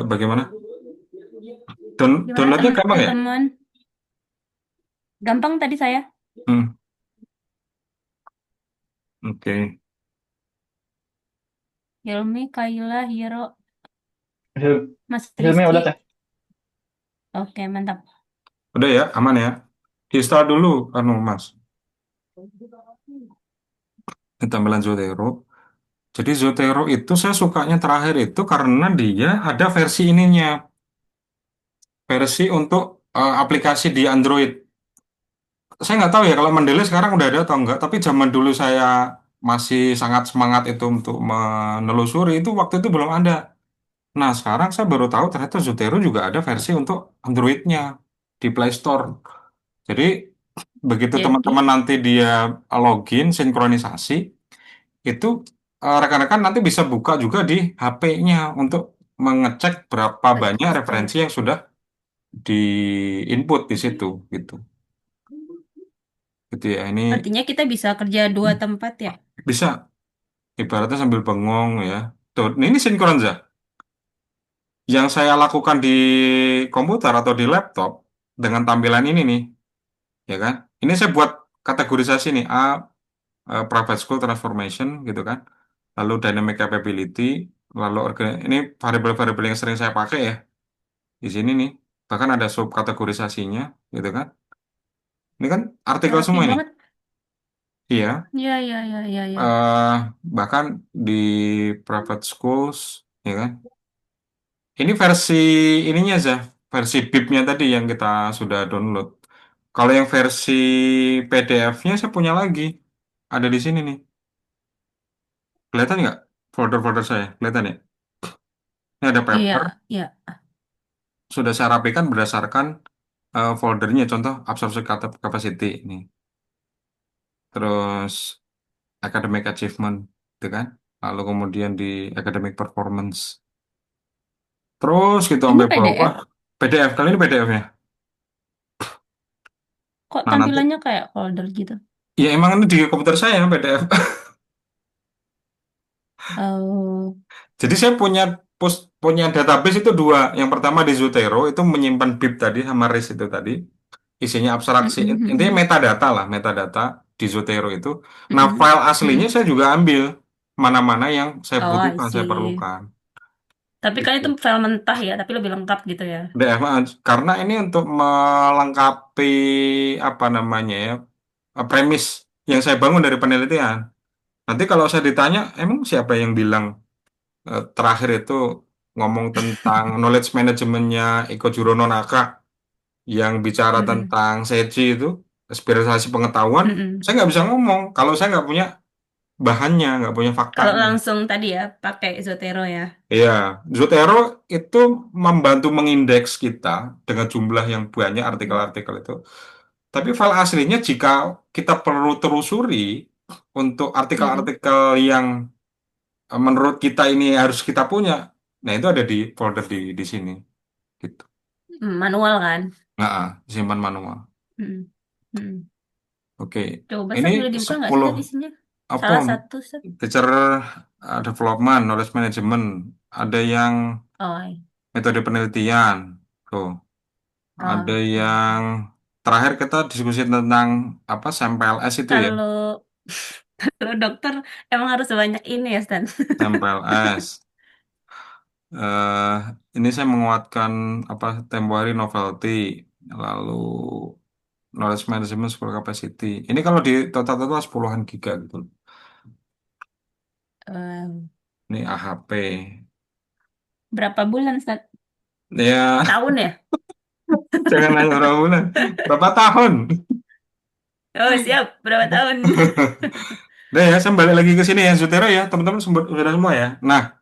bagaimana? Gimana Downloadnya gampang ya? teman? Gampang tadi saya. Hmm, oke. Hilmi, Kaila, Hiro, Hil- Mas Hilmi udah Rizky. teh. Oke, mantap. Udah ya, aman ya. Install dulu, Mas. Ini tampilan Zotero. Jadi Zotero itu saya sukanya terakhir itu karena dia ada versi ininya, versi untuk aplikasi di Android. Saya nggak tahu ya kalau Mendeley sekarang udah ada atau enggak, tapi zaman dulu saya masih sangat semangat itu untuk menelusuri itu waktu itu belum ada. Nah, sekarang saya baru tahu ternyata Zotero juga ada versi untuk Androidnya di Play Store. Jadi begitu Jadi, teman-teman nanti dia login sinkronisasi, itu rekan-rekan nanti bisa buka juga di HP-nya untuk mengecek berapa banyak betul. referensi yang sudah di input di situ gitu. Gitu ya. Ini Artinya kita bisa kerja dua tempat ya? bisa ibaratnya sambil bengong ya. Tuh, ini sinkron ya. Yang saya lakukan di komputer atau di laptop dengan tampilan ini nih, ya kan? Ini saya buat kategorisasi nih, private school transformation gitu kan. Lalu dynamic capability, lalu ini variabel-variabel yang sering saya pakai ya di sini nih. Bahkan ada subkategorisasinya gitu kan. Ini kan artikel Rapi semua ini. banget. Iya. Ya, ya, ya, ya, ya. eh Bahkan di private schools, ya kan. Ini versi ininya aja, versi BIP-nya tadi yang kita sudah download. Kalau yang versi PDF-nya saya punya lagi. Ada di sini nih. Kelihatan nggak folder-folder saya? Kelihatan ya? Ini ada paper, Iya, iya. sudah saya rapikan berdasarkan foldernya. Contoh, absorption capacity ini. Terus academic achievement, gitu kan? Lalu kemudian di academic performance. Terus gitu Ini sampai bawah. PDF. PDF, kali ini PDF-nya. Kok Nah, nanti, tampilannya kayak folder gitu? ya emang ini di komputer saya PDF. Oh, Jadi saya punya database itu dua. Yang pertama di Zotero itu menyimpan BIP tadi sama RIS itu tadi. Isinya abstraksi. mm-mm, Intinya mm-mm. metadata lah, metadata di Zotero itu. Nah, Mm-mm, file aslinya mm-mm. saya juga ambil. Mana-mana yang saya Oh, I butuhkan, saya see. perlukan. Tapi kan itu Gitu. file mentah ya, tapi lebih lengkap gitu ya. DFA, karena ini untuk melengkapi apa namanya ya, premis yang saya bangun dari penelitian. Nanti kalau saya ditanya, emang siapa yang bilang terakhir itu ngomong tentang knowledge manajemennya Eko Jurono Naka yang bicara Mm-mm, tentang SEJI itu, aspirasi pengetahuan, mm-mm. saya nggak bisa ngomong kalau saya nggak punya bahannya, nggak punya Kalau faktanya. langsung tadi ya, pakai Zotero ya. Iya, Zotero itu membantu mengindeks kita dengan jumlah yang banyak artikel-artikel itu. Tapi file aslinya jika kita perlu telusuri untuk Mm-mm. artikel-artikel yang menurut kita ini harus kita punya, nah itu ada di folder di sini, gitu. Manual kan. Nah, simpan manual. Mm-mm, mm-mm. Oke, Coba ini Sat, boleh dibuka nggak sih 10 Sat isinya? apa Salah satu Sat. teacher development, knowledge management, ada yang Oh, iya. metode penelitian, tuh, ada Oke. yang terakhir kita diskusi tentang apa sampel S itu ya, Kalau kalau dokter emang harus banyak ini ya Stan. sampel S. eh ini saya menguatkan apa temporary novelty, lalu knowledge management school capacity. Ini kalau di total-total 10-an giga gitu. Eh, Ini AHP. berapa bulan Stan? Ya, Tahun ya? jangan nanya berapa bulan. Berapa tahun? Oh siap, berapa tahun? Udah ya, saya balik lagi ke sini ya, Zotero ya. Teman-teman sudah semua ya. Nah,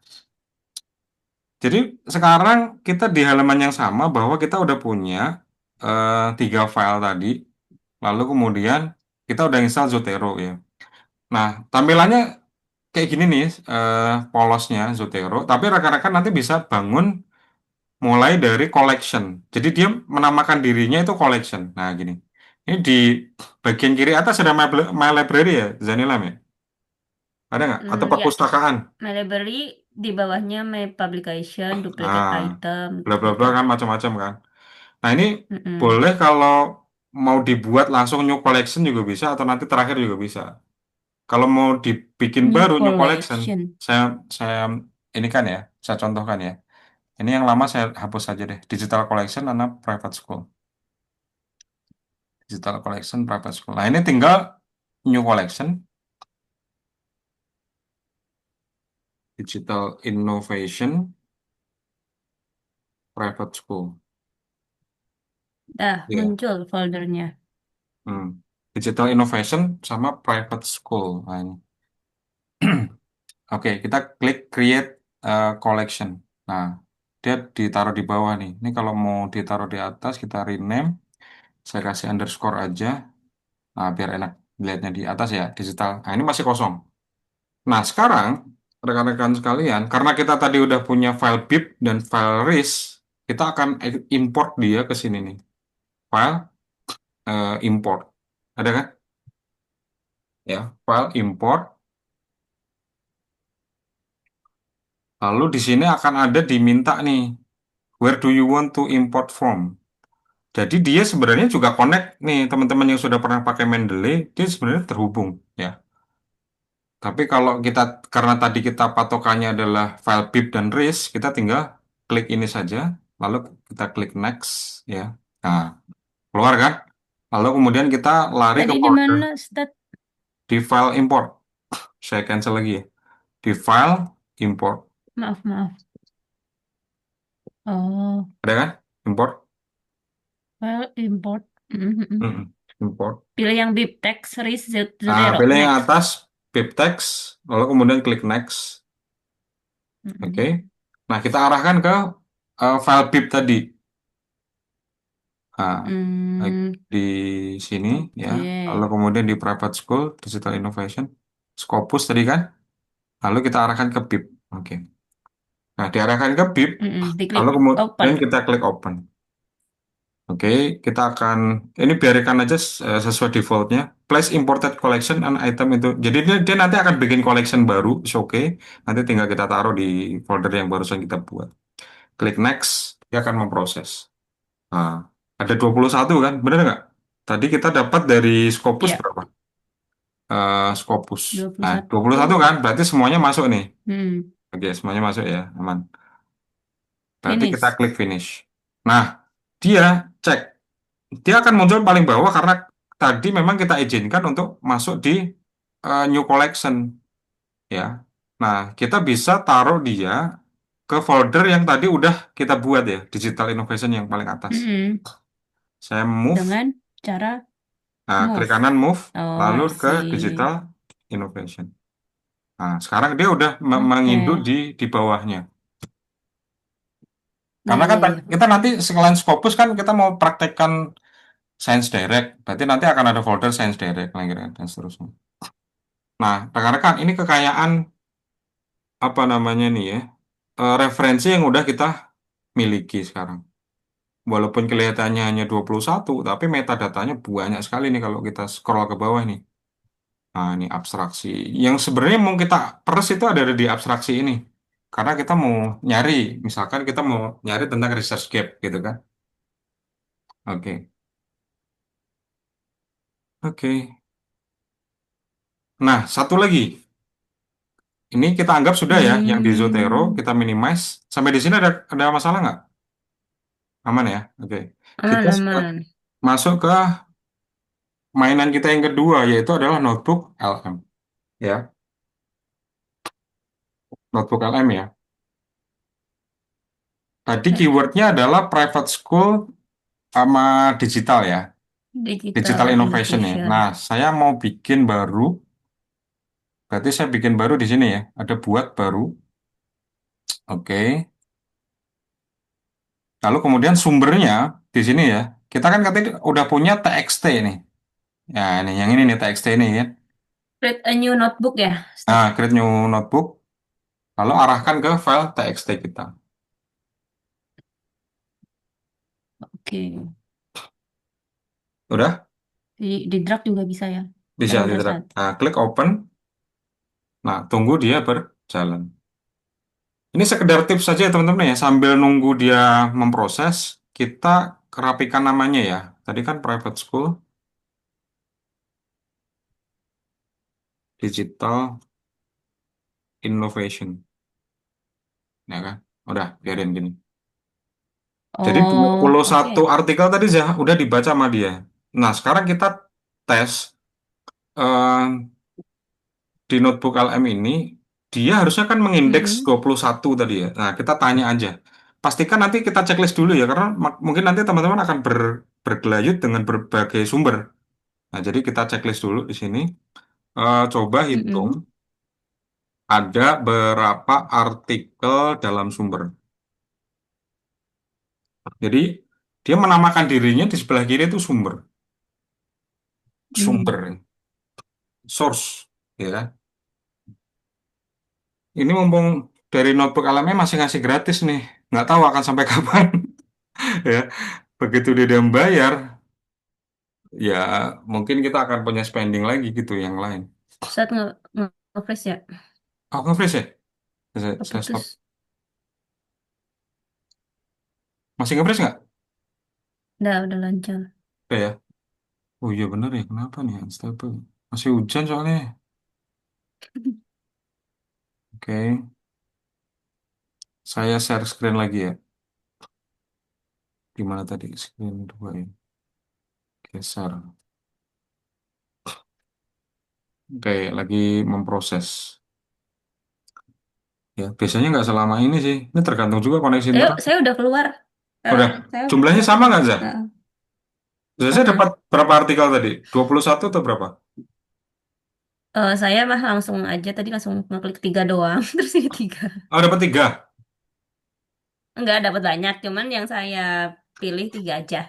jadi sekarang kita di halaman yang sama bahwa kita udah punya 3 file tadi. Lalu kemudian kita udah install Zotero ya. Nah, tampilannya kayak gini nih polosnya Zotero, tapi rekan-rekan nanti bisa bangun mulai dari collection. Jadi dia menamakan dirinya itu collection. Nah, gini. Ini di bagian kiri atas ada My Library ya, Zanilam ya? Ada nggak? Atau Ya, perpustakaan? My Library di bawahnya My Publication, Duplicate Nah, Item bla bla gitu. bla kan macam-macam kan. Nah, ini Mm-mm. boleh kalau mau dibuat langsung new collection juga bisa atau nanti terakhir juga bisa. Kalau mau dibikin New baru new collection, collection. saya saya ini kan ya, saya contohkan ya. Ini yang lama saya hapus saja deh. Digital collection anak private school. Digital collection private school. Nah, ini tinggal new collection, digital innovation private school. Dah, Ya. muncul foldernya. Hmm. Digital innovation sama private school. Nah, ini. Oke, kita klik create collection. Nah, dia ditaruh di bawah nih. Ini kalau mau ditaruh di atas, kita rename. Saya kasih underscore aja. Nah, biar enak dilihatnya di atas ya, digital. Nah, ini masih kosong. Nah, sekarang, rekan-rekan sekalian, karena kita tadi udah punya file bib dan file ris, kita akan import dia ke sini nih. File import. Ada kan? Ya, file import. Lalu di sini akan ada diminta nih, where do you want to import from? Jadi dia sebenarnya juga connect nih teman-teman yang sudah pernah pakai Mendeley, dia sebenarnya terhubung ya. Tapi kalau kita karena tadi kita patokannya adalah file bib dan ris, kita tinggal klik ini saja, lalu kita klik next ya. Nah, keluar kan? Lalu kemudian kita lari ke Tadi di folder mana, Stat? di file import. Saya cancel lagi ya. Di file import. Maaf, maaf. Oh, Ada kan? Import. file import. Mhm. Mm-mm. Import. Pilih yang bibtex, Nah, zero, pilih yang next. atas, bibtex, lalu kemudian klik next. Oke. Mhm. Nah, kita arahkan ke file bib tadi. Nah, baik Hmm, di sini ya. oke. Lalu kemudian di private school, digital innovation, Scopus tadi kan. Lalu kita arahkan ke bib. Oke. Nah, diarahkan ke bib, Diklik lalu kemudian open. kita klik open. Oke, kita akan ini biarkan aja sesuai defaultnya. Place imported collection and item itu. Jadi dia nanti akan bikin collection baru, is oke. Nanti tinggal kita taruh di folder yang barusan kita buat. Klik next, dia akan memproses. Nah, ada 21 kan? Bener nggak? Tadi kita dapat dari Scopus Ya, berapa? Scopus. dua puluh Nah, satu. 21 kan? Berarti semuanya masuk nih. Hmm, Oke, semuanya masuk ya, aman. Berarti kita finish. klik finish. Nah, dia cek. Dia akan muncul paling bawah karena tadi memang kita izinkan untuk masuk di new collection ya. Nah, kita bisa taruh dia ke folder yang tadi udah kita buat ya, digital innovation yang paling atas. Mm-mm. Saya move, Dengan cara nah, klik move. kanan move, Oh, lalu I ke see. digital innovation. Nah, sekarang dia udah Oke. menginduk di bawahnya. Nah, Karena kan iya, iya. kita nanti selain Scopus kan kita mau praktekkan Science Direct, berarti nanti akan ada folder Science Direct lagi dan seterusnya. Nah, rekan-rekan, ini kekayaan apa namanya nih ya, referensi yang udah kita miliki sekarang. Walaupun kelihatannya hanya 21, tapi metadatanya banyak sekali nih kalau kita scroll ke bawah nih. Nah, ini abstraksi. Yang sebenarnya mau kita peres itu ada di abstraksi ini. Karena kita mau nyari, misalkan kita mau nyari tentang research gap gitu kan. Oke. Oke. Nah, satu lagi. Ini kita anggap sudah ya, yang di Zotero, Hmm, kita minimize. Sampai di sini ada masalah nggak? Aman ya? Oke. Kita aman, sekarang aman. masuk ke mainan kita yang kedua, yaitu adalah notebook LM. Ya, notebook LM ya. Tadi keywordnya adalah private school sama digital ya. Digital Digital innovation ya. Nah, innovation. saya mau bikin baru. Berarti saya bikin baru di sini ya. Ada buat baru. Oke. Lalu kemudian sumbernya di sini ya. Kita kan katanya udah punya TXT nih. Ya, ini yang ini nih TXT ini ya. Create a new notebook ya, Ustaz? Nah, create new notebook, lalu arahkan ke file txt kita. Oke. Udah? Di drag juga bisa ya. Bisa Udah di-drag. Ustaz. Nah, klik open. Nah, tunggu dia berjalan. Ini sekedar tips saja ya teman-teman ya. Sambil nunggu dia memproses, kita rapikan namanya ya. Tadi kan private school, digital innovation. Ya kan? Udah, biarin gini. Jadi Oh, 21 oke. artikel tadi udah dibaca sama dia. Nah, sekarang kita tes di notebook LM ini, dia harusnya kan mengindeks Mm-mm. 21 tadi ya. Nah, kita tanya aja. Pastikan nanti kita checklist dulu ya, karena mungkin nanti teman-teman akan bergelayut dengan berbagai sumber. Nah, jadi kita checklist dulu di sini. Coba hitung Mm-mm. ada berapa artikel dalam sumber. Jadi, dia menamakan dirinya di sebelah kiri itu sumber. Mm. Sumber, source. Ya. Ini mumpung dari notebook LM masih ngasih gratis nih. Nggak tahu akan sampai kapan. Ya, begitu dia bayar, ya mungkin kita akan punya spending lagi gitu yang lain. Ustaz nge-freeze ya? Oh, nge-freeze ya? Saya stop. Keputus. Masih nge-freeze nggak? Udah lancar. Oke ya. Oh iya bener ya, kenapa nih unstable? Masih hujan soalnya. Oke, saya share screen lagi ya. Gimana tadi? Screen 2 ya. Geser. Oke, lagi memproses. Ya, biasanya nggak selama ini sih. Ini tergantung juga koneksi Ayo, internet. saya udah keluar. Udah, Saya jumlahnya udah sama keluar. nggak, Zah? Saya Heeh. dapat berapa artikel tadi? 21 atau berapa? Saya mah langsung aja tadi langsung ngeklik tiga doang. Terus ini tiga. Oh, dapat 3. Enggak dapat banyak, cuman yang saya pilih tiga aja.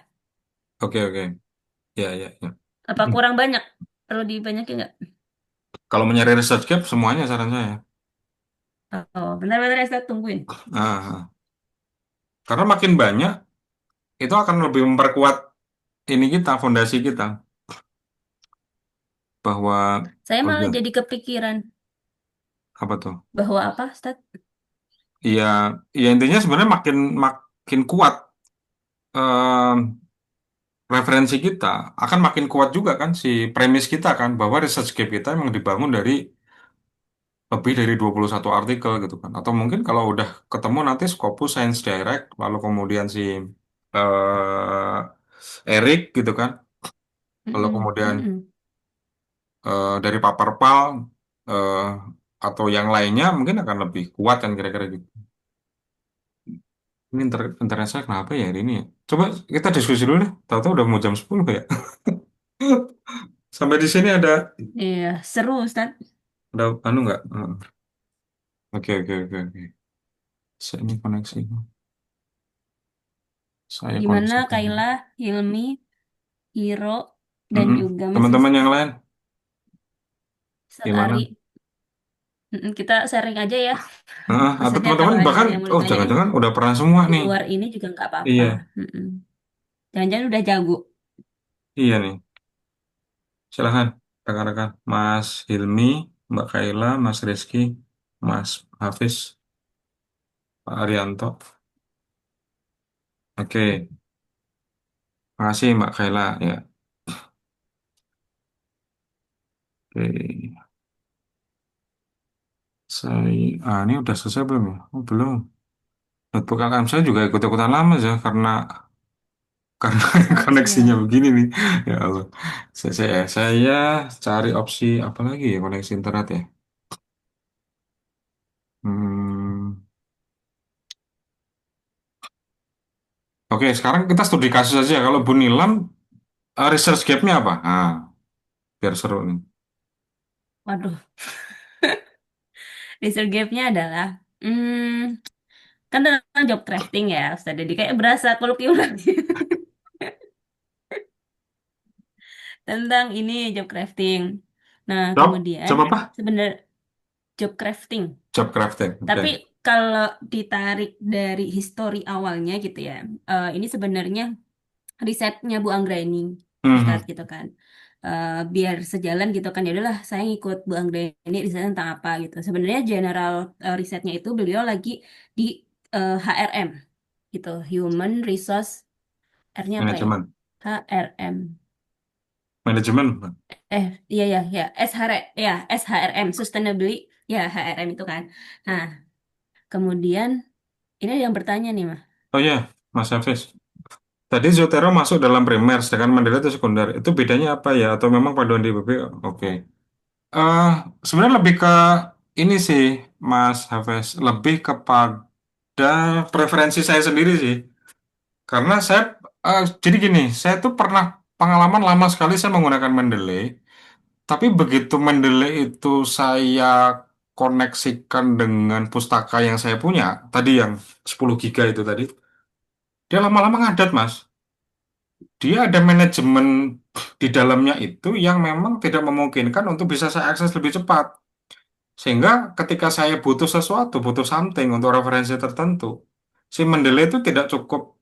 Oke, oke. Ya, ya, ya. Apa kurang banyak? Perlu dibanyakin nggak? Kalau mencari research gap, semuanya saran saya. Oh, benar-benar ya, saya tungguin. Ah, karena makin banyak, itu akan lebih memperkuat ini kita, fondasi kita. Bahwa, Saya oh malah iya, jadi kepikiran apa tuh? bahwa apa, Ustaz? Iya, ya intinya sebenarnya makin makin kuat eh, referensi kita, akan makin kuat juga kan si premis kita kan, bahwa research gap kita memang dibangun dari lebih dari 21 artikel gitu kan. Atau mungkin kalau udah ketemu nanti Scopus Science Direct, lalu kemudian si Eric gitu kan, lalu Mm-mm, kemudian mm-mm. dari Paperpal eh, atau yang lainnya mungkin akan lebih kuat kan kira-kira gitu. Ini internet saya kenapa ya hari ini ya? Coba kita diskusi dulu deh. Tahu-tahu udah mau jam 10 kayak. Sampai di sini Iya, seru, Ustaz. ada anu nggak? Oke, oke, oke, oke. Ini koneksi. Saya Gimana koneksi. Kaila, Hilmi, Hiro, dan Mm-mm. juga Mas Teman-teman yang Rizky, lain Ustaz gimana? Ari. Kita sharing aja ya. Atau Maksudnya teman-teman kalau ada bahkan, yang mau oh ditanyain jangan-jangan udah pernah semua di nih. luar ini juga nggak apa-apa. Iya, Mm-mm. Jangan-jangan udah jago. iya nih. Silahkan rekan-rekan. Mas Hilmi, Mbak Kaila, Mas Rizky, Mas Hafiz, Pak Arianto. Oke, makasih Mbak Kaila ya. Oke, ini udah selesai belum ya? Oh, belum. Notebook LM saya juga ikut-ikutan lama ya karena Oh, koneksinya siap. begini nih. Ya Allah. Saya cari opsi apa lagi ya koneksi internet ya. Hmm, Oke, sekarang kita studi kasus aja. Kalau Bu Nilam, research gap-nya apa? Biar seru nih. Waduh. Research gap-nya adalah kan tentang job crafting ya, Ustaz. Jadi kayak berasa kolokvium lagi. Tentang ini job crafting. Nah, Job, kemudian job apa? sebenarnya job crafting. Job crafting. Tapi Oke. kalau ditarik dari histori awalnya gitu ya, ini sebenarnya risetnya Bu Anggraini, Mhm. Ustadz gitu kan. Biar sejalan gitu kan, ya udahlah saya ngikut Bu Anggraini risetnya tentang apa gitu. Sebenarnya general risetnya itu beliau lagi di HRM gitu, Human Resource R-nya apa ya? Manajemen. HRM. Manajemen. Iya ya, ya, ya, SHRM, Sustainability, ya HRM itu kan. Nah, kemudian ini ada yang bertanya nih, Mas. Oh ya, Mas Hafiz. Tadi Zotero masuk dalam primer, sedangkan Mandela itu sekunder. Itu bedanya apa ya? Atau memang paduan DBB? Oke. Eh, Sebenarnya lebih ke ini sih, Mas Hafiz. Lebih kepada preferensi saya sendiri sih. Karena saya, jadi gini, saya tuh pernah pengalaman lama sekali saya menggunakan Mendeley. Tapi begitu Mendeley itu saya koneksikan dengan pustaka yang saya punya, tadi yang 10 giga itu tadi, dia lama-lama ngadat, Mas. Dia ada manajemen di dalamnya itu yang memang tidak memungkinkan untuk bisa saya akses lebih cepat. Sehingga ketika saya butuh sesuatu, butuh something untuk referensi tertentu, si Mendeley itu tidak cukup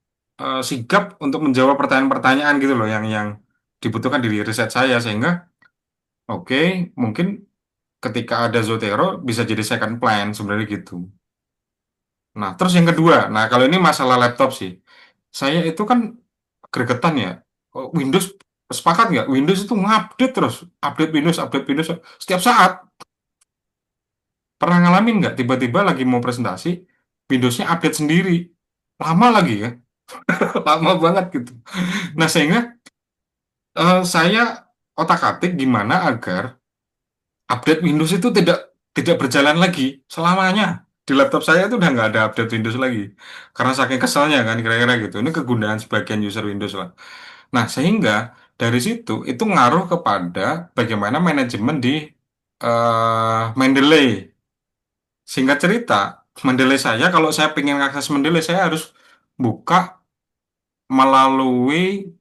sigap untuk menjawab pertanyaan-pertanyaan gitu loh yang dibutuhkan di riset saya. Sehingga oke, mungkin ketika ada Zotero bisa jadi second plan sebenarnya gitu. Nah, terus yang kedua, nah kalau ini masalah laptop sih. Saya itu kan gregetan ya. Oh, Windows sepakat nggak? Windows itu ngupdate terus, update Windows setiap saat. Pernah ngalamin nggak? Tiba-tiba lagi mau presentasi, Windowsnya update sendiri, lama lagi ya, lama banget gitu. Nah sehingga saya otak-atik gimana agar update Windows itu tidak berjalan lagi selamanya. Di laptop saya itu udah nggak ada update Windows lagi. Karena saking keselnya kan kira-kira gitu. Ini kegundahan sebagian user Windows lah. Nah, sehingga dari situ itu ngaruh kepada bagaimana manajemen di Mendeley. Singkat cerita, Mendeley saya kalau saya pengen akses Mendeley saya harus buka melalui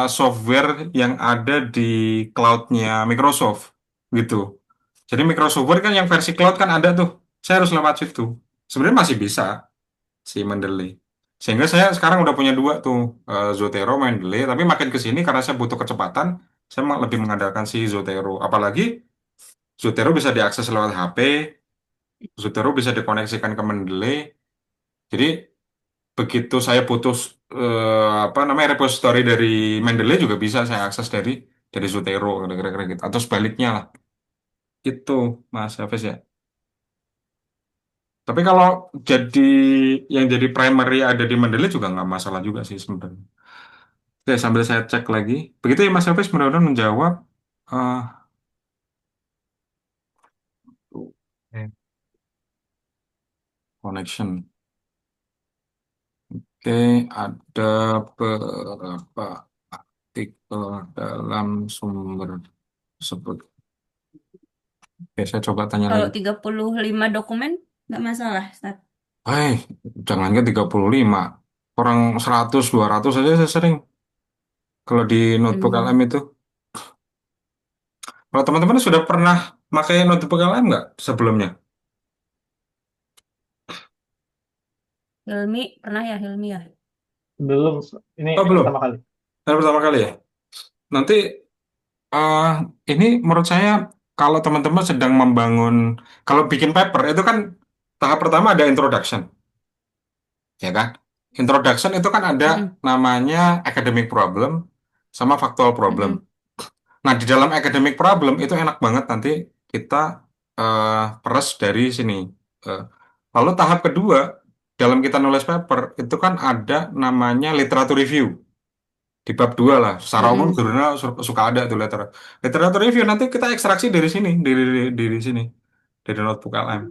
software yang ada di cloud-nya Microsoft gitu. Jadi Microsoft Word kan yang versi cloud kan ada tuh. Saya harus lewat situ. Sebenarnya masih bisa si Mendeley. Sehingga saya sekarang udah punya dua tuh, Zotero, Mendeley. Tapi makin ke sini karena saya butuh kecepatan, saya lebih mengandalkan si Zotero. Apalagi Zotero bisa diakses lewat HP, Zotero bisa dikoneksikan ke Mendeley. Jadi begitu saya putus apa namanya repository dari Mendeley juga bisa saya akses dari Zotero kira-kira gitu. Atau sebaliknya lah. Itu Mas Hafiz ya. Tapi kalau jadi yang jadi primary ada di Mendeley juga nggak masalah juga sih sebenarnya. Oke, sambil saya cek lagi. Begitu ya Mas Hafiz mudah-mudahan menjawab. eh Oke, connection. Oke, ada beberapa artikel dalam sumber tersebut. Oke, saya coba tanya Kalau lagi. 35 dokumen, nggak masalah, Ustaz. Hai, jangankan 35. Orang 100, 200 aja saya sering. Kalau di notebook LM Hmm, itu. Kalau teman-teman sudah pernah pakai notebook LM nggak sebelumnya? Hilmi, pernah ya Hilmi ya? Belum, ini Oh, belum. pertama kali. Saya pertama kali ya. Nanti eh ini menurut saya kalau teman-teman sedang membangun, kalau bikin paper itu kan tahap pertama ada introduction, ya kan? Introduction itu kan ada Mm-mm, namanya academic problem sama factual problem. mm-mm, Nah, di dalam academic problem itu enak banget nanti kita peres dari sini. Eh, Lalu tahap kedua, dalam kita nulis paper, itu kan ada namanya literature review. Di bab 2 lah. Secara umum mm-mm. jurnal suka ada tuh literature review. Nanti kita ekstraksi dari sini, dari sini, dari notebook LM.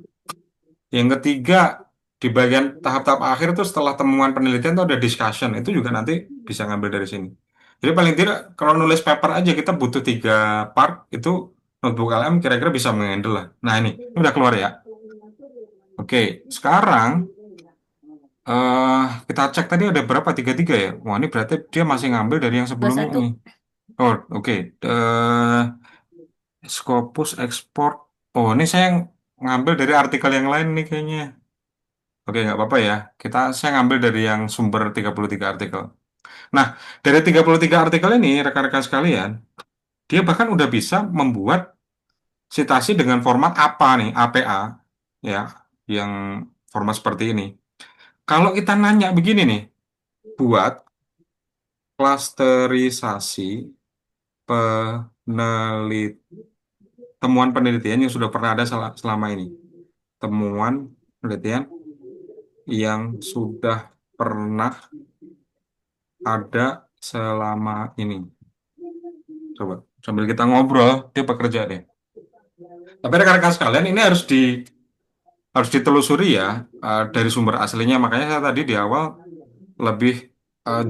Yang ketiga, di bagian tahap-tahap akhir itu setelah temuan penelitian itu ada discussion. Itu juga nanti bisa ngambil dari sini. Jadi paling tidak kalau nulis paper aja kita butuh 3 part itu notebook LM kira-kira bisa menghandle lah. Nah ini udah keluar ya. Oke, sekarang kita cek tadi ada berapa? 33 ya? Wah ini berarti dia masih ngambil dari yang sebelumnya 21. nih. Oh oke. Scopus ekspor. Oh, ini saya ngambil dari artikel yang lain nih kayaknya. Oke, nggak apa-apa ya. Saya ngambil dari yang sumber 33 artikel. Nah, dari 33 artikel ini, rekan-rekan sekalian, dia bahkan udah bisa membuat citasi dengan format apa nih, APA, ya, yang format seperti ini. Kalau kita nanya begini nih, buat klasterisasi penelit temuan penelitian yang sudah pernah ada selama ini. Temuan penelitian yang sudah pernah ada selama ini. Coba sambil kita ngobrol, dia bekerja deh. Tapi rekan-rekan sekalian, ini harus ditelusuri ya dari sumber aslinya. Makanya saya tadi di awal lebih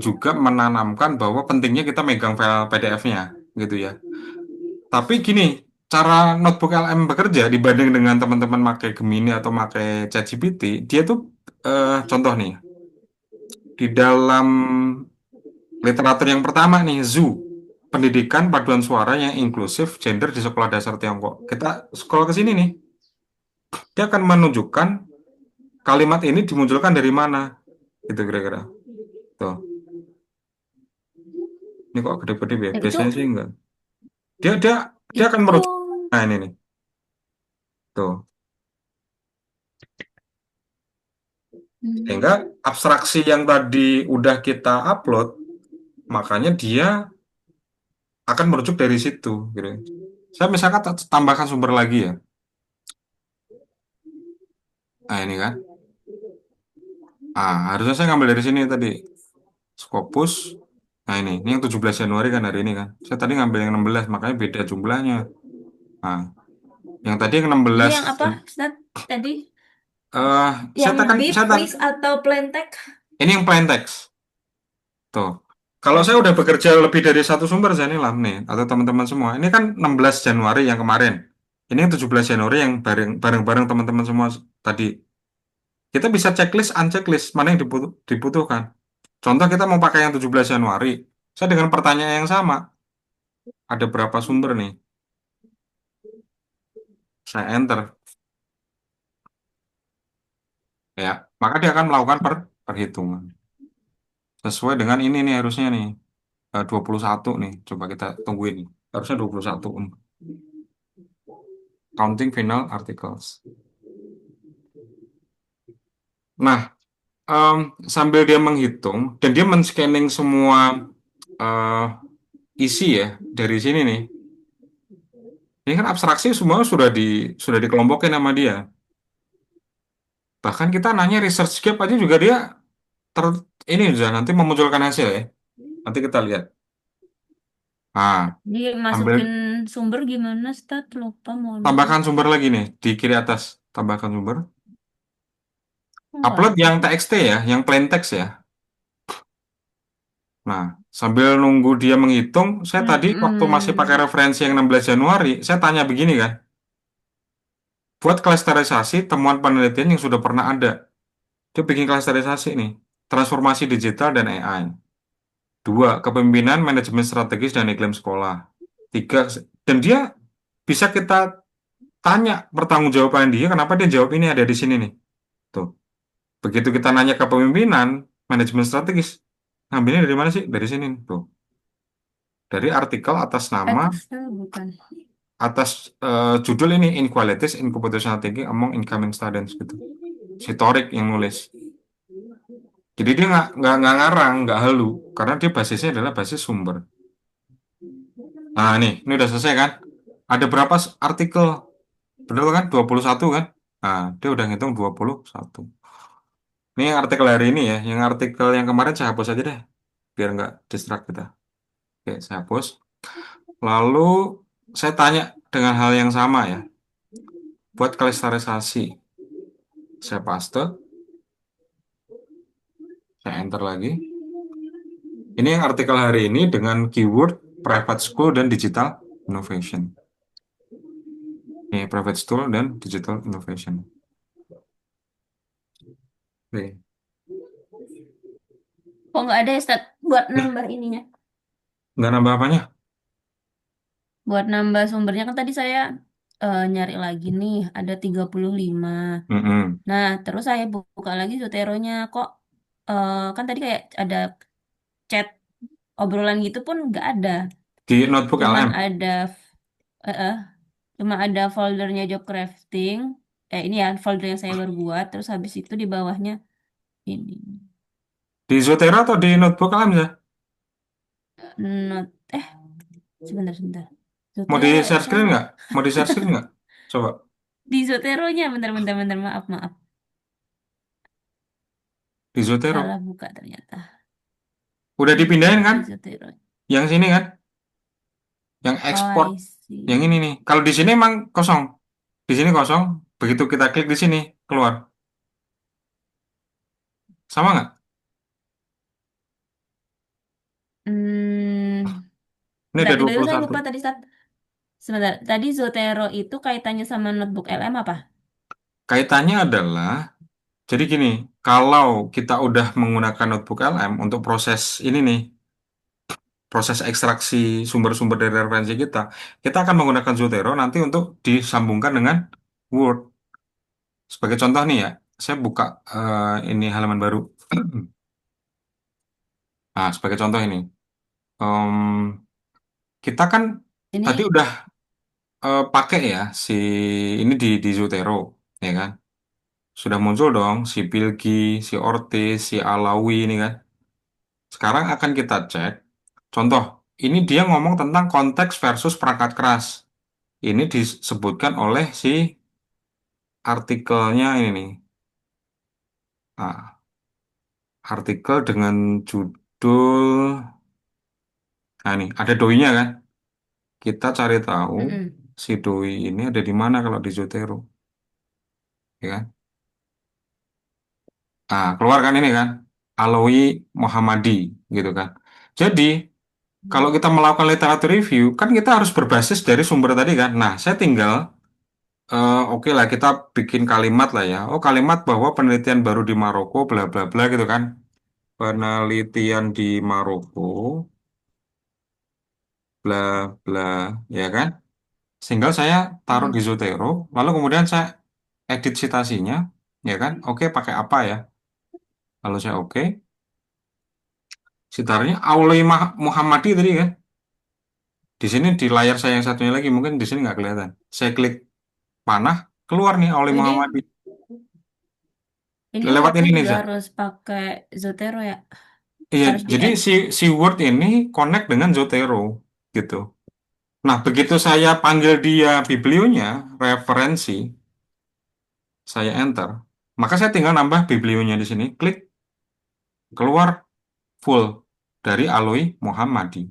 juga menanamkan bahwa pentingnya kita megang file PDF-nya, gitu ya. Tapi gini, cara notebook LM bekerja dibanding dengan teman-teman pakai Gemini atau pakai ChatGPT, dia tuh contoh nih, di dalam literatur yang pertama nih, ZU, Pendidikan Paduan Suara yang Inklusif Gender di Sekolah Dasar Tiongkok. Kita scroll ke sini nih, dia akan menunjukkan kalimat ini dimunculkan dari mana, gitu kira-kira. Tuh, ini kok gede-gede ya? Dan itu Biasanya sih enggak. Dia dia dia akan itu merujuk. Nah ini nih, tuh. Sehingga hmm, abstraksi yang tadi udah kita upload, makanya dia akan merujuk dari situ, gitu. Saya misalkan tambahkan sumber lagi ya. Nah ini kan. Harusnya saya ngambil dari sini tadi. Scopus. Nah ini yang 17 Januari kan hari ini kan. Saya tadi ngambil yang 16, makanya beda jumlahnya. Nah, yang tadi yang jadi 16. yang apa, Ustaz, tadi eh saya yang tekan, bib, freeze atau plain text? ini yang plain text. Tuh. Kalau Plain saya udah text. bekerja lebih dari satu sumber, Zanilam nih, atau teman-teman semua. Ini kan 16 Januari yang kemarin. Ini yang 17 Januari yang bareng-bareng teman-teman semua tadi. Kita bisa checklist, unchecklist, mana yang dibutuhkan. Contoh kita mau pakai yang 17 Januari. Saya dengan pertanyaan yang sama. Ada berapa sumber nih? Saya enter. Ya, maka dia akan melakukan perhitungan. Sesuai dengan ini nih harusnya nih. 21 nih. Coba kita tungguin nih. Harusnya 21. Counting final articles. Nah, em, sambil dia menghitung dan dia men-scanning semua eh, isi ya dari sini nih. Ini kan abstraksi semua sudah dikelompokin sama dia. Bahkan kita nanya research gap aja juga dia ter ini sudah nanti memunculkan hasil ya. Nanti kita lihat. Jadi Ambil masukin sumber gimana, Ustaz? Lupa, mohon maaf. tambahkan sumber lagi nih di kiri atas. Tambahkan sumber. Nggak Upload ada. yang TXT ya, yang plain text ya. Nah, sambil nunggu dia menghitung, saya tadi waktu masih pakai Mm-mm. referensi yang 16 Januari, saya tanya begini kan. Buat klasterisasi temuan penelitian yang sudah pernah ada. Dia bikin klasterisasi nih. Transformasi digital dan AI. Dua, kepemimpinan, manajemen strategis, dan iklim sekolah. Tiga, dan dia bisa kita tanya pertanggungjawaban dia, kenapa dia jawab ini ada di sini nih. Tuh. Begitu kita nanya kepemimpinan, manajemen strategis, ngambilnya dari mana sih? Dari sini. Tuh. Dari artikel atas nama, Excel bukan. atas judul ini, Inequalities in Computational Thinking Among Incoming Students gitu. Si Torik yang nulis. Jadi dia nggak ngarang, nggak halu, karena dia basisnya adalah basis sumber. Nah ini udah selesai kan? Ada berapa artikel? Betul kan? 21 kan? Nah, dia udah ngitung 21. Ini yang artikel hari ini ya. Yang artikel yang kemarin saya hapus aja deh. Biar nggak distract kita. Oke, saya hapus. Lalu saya tanya dengan hal yang sama ya. Buat klasterisasi. Saya paste. Saya enter lagi. Ini yang artikel hari ini dengan keyword private school dan digital innovation. Ini private school dan digital innovation. Oke. Kok nggak ada, Ustaz, buat Eh, nambah ininya? nggak nambah apanya? Buat nambah sumbernya kan tadi saya nyari lagi nih, ada 35. Mm-mm. Nah, terus saya buka lagi Zoteronya. Kok kan tadi kayak ada chat obrolan gitu pun nggak ada. Di notebook Cuman LM. ada eh, eh, cuma ada foldernya job crafting. Ini ya folder yang saya baru buat. Terus habis itu di bawahnya ini. Di Zotero atau di notebook LM ya? Not sebentar sebentar. Mau di Zotero ya share screen salah. nggak? Mau di share screen nggak? Coba. Di Zoteronya bentar bentar bentar maaf maaf. Di Zotero. Salah buka ternyata. Udah dipindahin kan? Di Zotero. Yang sini kan? Yang Oh, export. I Yang ini see. nih. Kalau di sini emang kosong. Di sini kosong. Begitu kita klik di sini, keluar. Sama nggak? Hmm, Ini nggak ada tiba-tiba saya 21. lupa tadi saat sebentar. Tadi Zotero itu kaitannya sama notebook LM apa? Kaitannya adalah, jadi gini, kalau kita udah menggunakan notebook LM untuk proses ini nih, proses ekstraksi sumber-sumber dari referensi kita akan menggunakan Zotero nanti untuk disambungkan dengan Word. Sebagai contoh nih ya, saya buka ini halaman baru. Nah, sebagai contoh ini, em, kita kan tadi Ini udah pakai ya si ini di Zotero, ya kan? Sudah muncul dong si Pilgi, si Ortiz, si Alawi ini kan. Sekarang akan kita cek. Contoh, ini dia ngomong tentang konteks versus perangkat keras. Ini disebutkan oleh si artikelnya ini nih. Ah, artikel dengan judul, nah ini ada doi-nya kan. Kita cari tahu mm-mm. si doi ini ada di mana kalau di Zotero, ya kan? Ah, keluar kan ini kan, Alawi Muhammadi gitu kan. Jadi kalau kita melakukan literatur review, kan kita harus berbasis dari sumber tadi kan. Nah, saya tinggal, oke lah kita bikin kalimat lah ya. Oh, kalimat bahwa penelitian baru di Maroko, bla bla bla gitu kan. Penelitian di Maroko, bla bla, ya kan. Sehingga saya taruh di Mm-mm. Zotero, lalu kemudian saya edit citasinya, ya kan. Oke, pakai apa ya? Lalu saya oke. Citarannya Aulai Muhammadi tadi kan. Di sini di layar saya yang satunya lagi, mungkin di sini nggak kelihatan. Saya klik panah, keluar nih Aulai Oh, Muhammadi. ini Lewat Wordnya ini nih, juga Zah. harus pakai Zotero ya. Iya, Harus di jadi add. si Word ini connect dengan Zotero gitu. Nah, begitu saya panggil dia biblionya, referensi, saya enter, maka saya tinggal nambah biblionya di sini, klik, keluar full dari Aloi Muhammadi.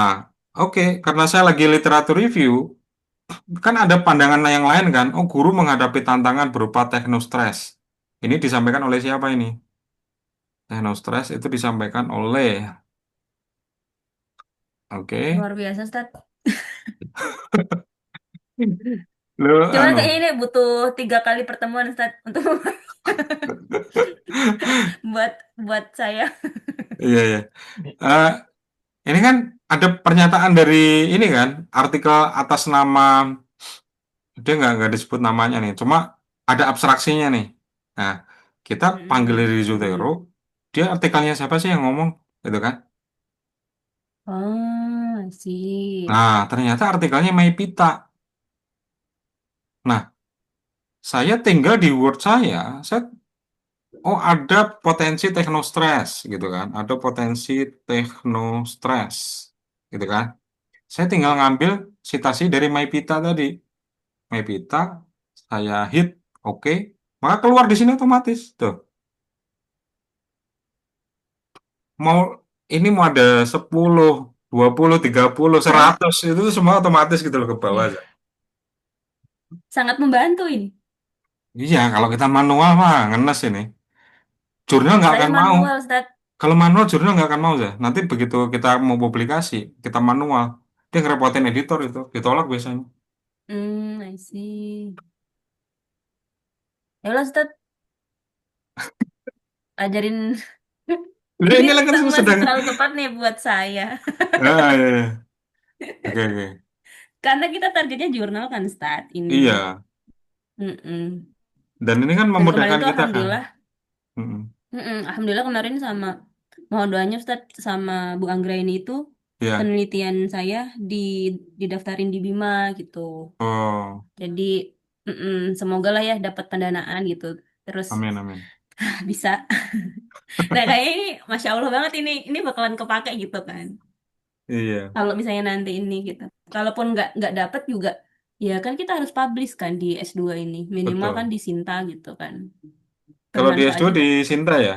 Ah, oke, karena saya lagi literatur review, kan ada pandangan yang lain kan, oh guru menghadapi tantangan berupa teknostress. Ini disampaikan oleh siapa ini? Teknostress itu disampaikan oleh, oke. Luar biasa, Stat. Lu Cuman anu. kayaknya ini butuh 3 kali pertemuan, Stat, untuk buat buat saya. Iya, iya. Eh, ini kan ada pernyataan dari ini kan, artikel atas nama, dia nggak disebut namanya nih, cuma ada abstraksinya nih. Nah, kita panggil Mm-mm. dari Zotero, dia artikelnya siapa sih yang ngomong, gitu kan? Oh, sih. Nah, ternyata artikelnya Maipita. Nah, saya tinggal di Word saya, oh ada potensi teknostress, gitu kan? Ada potensi teknostress, gitu kan? Saya tinggal ngambil citasi dari Maipita tadi. Maipita, saya hit, oke, maka keluar di sini otomatis. Tuh, mau ini mau ada 10, 20, 30, Sangat 100 itu tuh semua otomatis gitu loh ke bawah ya, aja. sangat membantu ini. Iya, kalau kita manual mah ngenes ini. Jurnal nggak Saya akan mau. manual, Stat. Kalau manual jurnal nggak akan mau ya. Nanti begitu kita mau publikasi, kita manual, dia ngerepotin editor itu, ditolak biasanya. I see. Ya udah, Stat, ajarin. Udah Ini ini kan masih sedang. terlalu cepat nih buat saya. Ah, iya, iya. Oke, oke. Karena kita targetnya jurnal kan start ini. Iya. Mm-mm. Dan ini kan Dan kemarin memudahkan tuh kita kan. alhamdulillah, Mm-mm. alhamdulillah kemarin sama mohon doanya Ustaz sama Bu Anggra ini itu Iya. penelitian saya di didaftarin di Bima gitu. Oh, Jadi semoga lah ya dapat pendanaan gitu. Terus amin, amin. bisa. Nah kayaknya ini masya Allah banget ini bakalan kepake gitu kan. Iya, Kalau misalnya nanti ini gitu. Kalaupun nggak dapat juga, ya kan kita harus publish kan di S2 ini. Minimal kan betul. di Sinta gitu kan. Kalau di Bermanfaat S2 juga. di Sinta ya?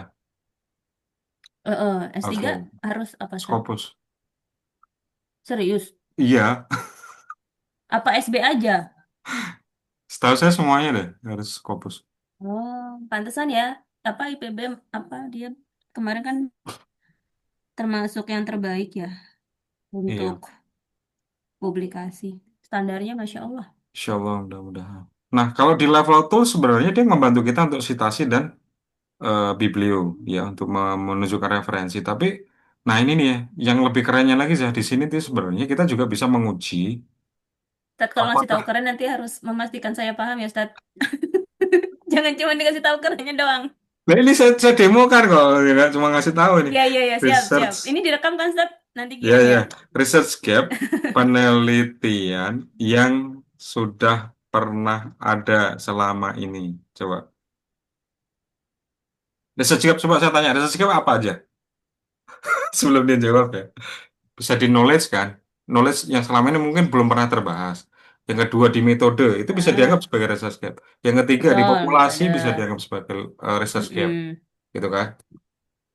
S3 Oke. harus apa, Sat? Scopus. Serius? Iya, Apa SB aja? setahu saya semuanya deh harus Scopus. Oh, pantesan ya. Apa IPB apa dia kemarin kan termasuk yang terbaik ya untuk Iya, publikasi. Standarnya Masya Allah. insya Allah mudah-mudahan. Nah, kalau di level tool sebenarnya dia membantu kita untuk citasi dan biblio ya untuk menunjukkan referensi. Tapi, nah ini nih ya, yang lebih kerennya lagi sih di sini tuh sebenarnya kita juga bisa menguji Ustaz kalau ngasih tahu apakah. keren nanti harus memastikan saya paham ya Ustaz. Jangan cuma dikasih tahu kerennya doang. Nah ini saya demo kan kok, ya, nggak cuma ngasih tahu ini. Ya, ya, ya, siap, siap. Research, Ini direkam kan Ustaz? Nanti ya kirim ya, ya. research gap penelitian yang sudah pernah ada selama ini. Coba. Research gap, coba saya tanya, research gap apa aja? Sebelum dia jawab ya. Bisa di knowledge kan? Knowledge yang selama ini mungkin belum pernah terbahas. Yang kedua di metode, itu bisa dianggap Ah, sebagai research gap. Yang ketiga di betul, populasi metode. bisa dianggap sebagai research gap. Mm-mm. Gitu kan?